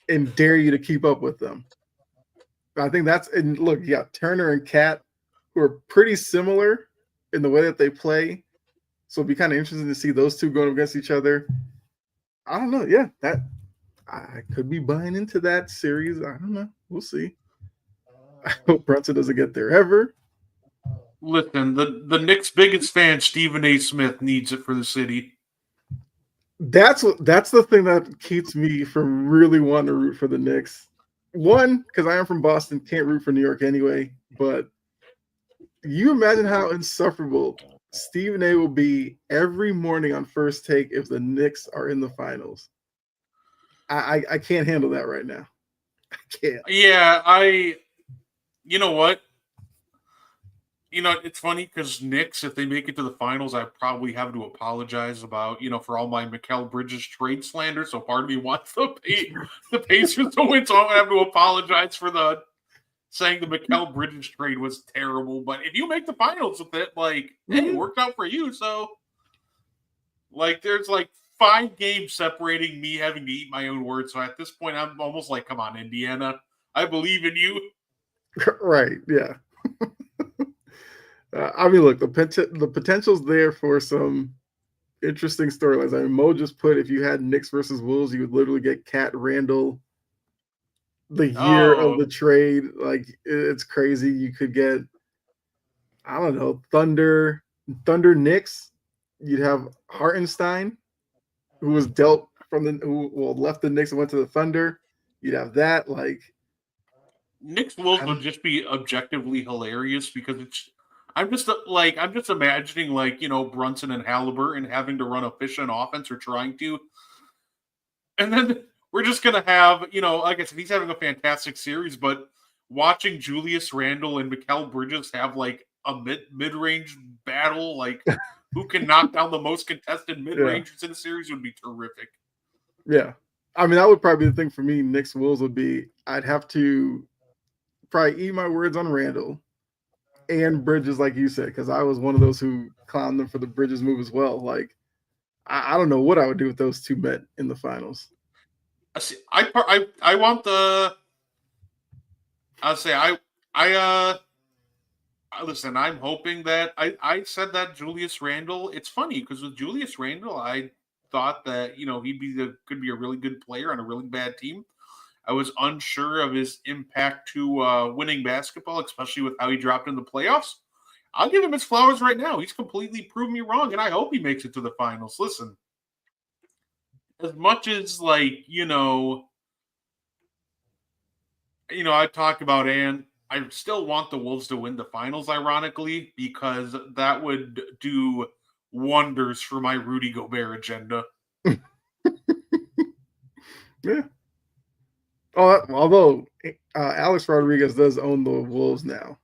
and dare you to keep up with them. I think that's, and look, you got Turner and Cat, who are pretty similar in the way that they play. So it'd be kind of interesting to see those two going against each other. I don't know. Yeah, that I could be buying into that series. I don't know. We'll see. I hope Brunson doesn't get there ever. Listen, the Knicks' biggest fan, Stephen A. Smith, needs it for the city. That's the thing that keeps me from really wanting to root for the Knicks. One, because I am from Boston, can't root for New York anyway. But you imagine how insufferable Stephen A. will be every morning on First Take if the Knicks are in the finals. I can't handle that right now. I can't. Yeah, you know what? It's funny because Knicks, if they make it to the finals, I probably have to apologize about, for all my Mikal Bridges trade slander. So part of me wants the Pacers to win, so I'm gonna have to apologize for saying the Mikal Bridges trade was terrible. But if you make the finals with it, like, hey, it worked out for you. So, like, there's like 5 games separating me having to eat my own words. So at this point, I'm almost like, come on, Indiana, I believe in you. Right? Yeah. I mean, look, the potential's there for some interesting storylines. I mean, Mo just put if you had Knicks versus Wolves, you would literally get Cat Randall the year of the trade. Like it's crazy. You could get, I don't know, Thunder Knicks. You'd have Hartenstein, who was dealt from left the Knicks and went to the Thunder. You'd have that. Like Knicks Wolves would just be objectively hilarious because I'm just imagining like, Brunson and Halliburton having to run efficient offense or trying to. And then we're just going to have, like I said, he's having a fantastic series, but watching Julius Randle and Mikal Bridges have like a mid-range battle, like who can knock down the most contested mid-rangers in the series would be terrific. Yeah. I mean, that would probably be the thing for me. Knicks Wolves would be, I'd have to probably eat my words on Randall and Bridges, like you said, because I was one of those who clowned them for the Bridges move as well. Like, I don't know what I would do with those two men in the finals. I want the. I'll say listen. I'm hoping that I said that Julius Randle. It's funny because with Julius Randle, I thought that he'd could be a really good player on a really bad team. I was unsure of his impact to winning basketball, especially with how he dropped in the playoffs. I'll give him his flowers right now. He's completely proved me wrong, and I hope he makes it to the finals. Listen, as much as like I talked about Ant, I still want the Wolves to win the finals, ironically, because that would do wonders for my Rudy Gobert agenda. Yeah. Although Alex Rodriguez does own the Wolves now,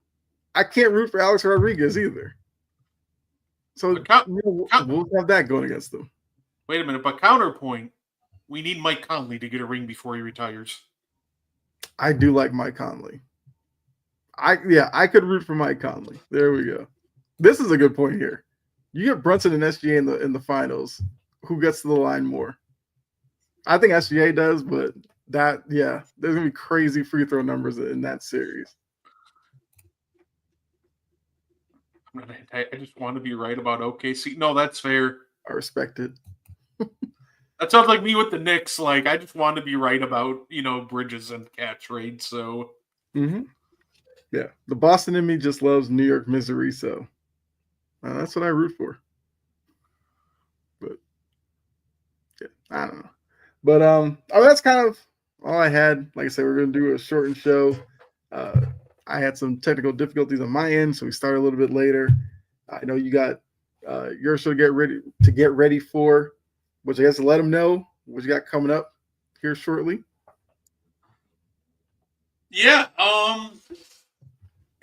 I can't root for Alex Rodriguez either. So Wolves have that going against them. Wait a minute, but counterpoint, we need Mike Conley to get a ring before he retires. I do like Mike Conley. I could root for Mike Conley. There we go. This is a good point here. You get Brunson and SGA in the finals. Who gets to the line more? I think SGA does, but there's gonna be crazy free throw numbers in that series. I just want to be right about OKC. No, that's fair. I respect it. That sounds like me with the Knicks. Like, I just want to be right about, Bridges and catch rate. So, Yeah, the Boston in me just loves New York misery, so that's what I root for. But yeah, I don't know. But that's kind of all I had. Like I said, we're gonna do a shortened show. I had some technical difficulties on my end, so we started a little bit later. I know you got your show to get ready for, which I guess let them know what you got coming up here shortly. Yeah.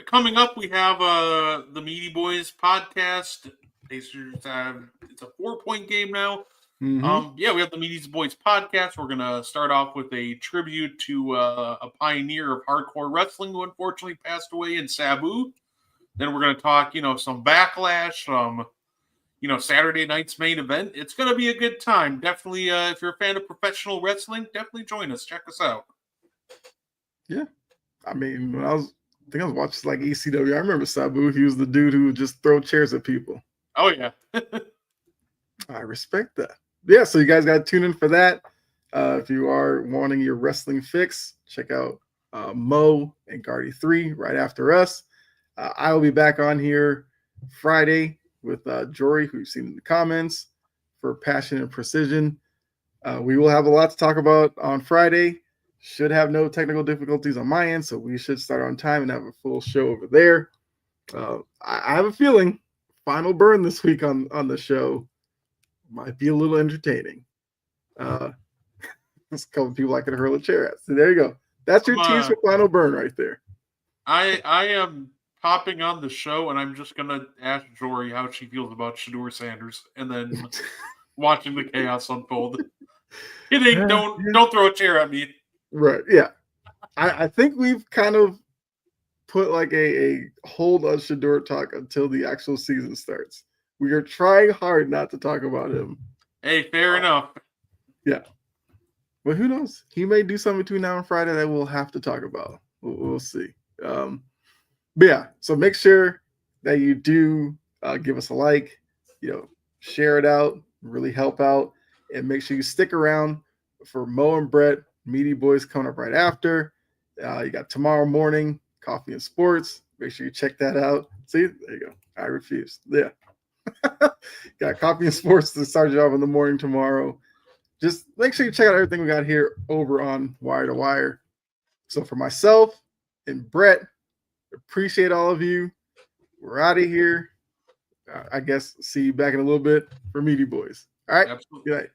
Coming up, we have the Meaty Boys podcast. It's a 4-point game now. Yeah, we have the Meaty Boys podcast. We're gonna start off with a tribute to a pioneer of hardcore wrestling who unfortunately passed away in Sabu. Then we're gonna talk, some Backlash, Saturday night's main event. It's gonna be a good time. Definitely, if you're a fan of professional wrestling, definitely join us. Check us out. Yeah, I mean, I think I was watching like ECW. I remember Sabu. He was the dude who would just throw chairs at people. Oh yeah. I respect that. Yeah, so you guys got to tune in for that. If you are wanting your wrestling fix, check out Mo and Guardy 3 right after us. I will be back on here Friday with Jory, who you've seen in the comments, for Passion and Precision. We will have a lot to talk about on Friday. Should have no technical difficulties on my end, so we should start on time and have a full show over there. I have a feeling final burn this week on the show might be a little entertaining. There's a couple people I can hurl a chair at. So there you go. That's your tease for final burn right there. I am popping on the show, and I'm just gonna ask Jory how she feels about Shedeur Sanders, and then watching the chaos unfold. Kidding! Don't throw a chair at me. Right? Yeah. I think we've kind of put like a hold on Shedeur talk until the actual season starts. We are trying hard not to talk about him. Hey, fair enough. Yeah. But who knows? He may do something between now and Friday that we'll have to talk about. We'll see. But yeah, so make sure that you do give us a like, share it out, really help out, and make sure you stick around for Mo and Brett, Meaty Boys, coming up right after. You got tomorrow morning, Coffee and Sports. Make sure you check that out. See, there you go. I refuse. Yeah. Got Coffee and Sports to start you off in the morning tomorrow. Just make sure you check out everything we got here over on Wire to Wire. So for myself and Brett, appreciate all of you. We're out of here. I guess see you back in a little bit for Meaty Boys. All right. Absolutely. Good night.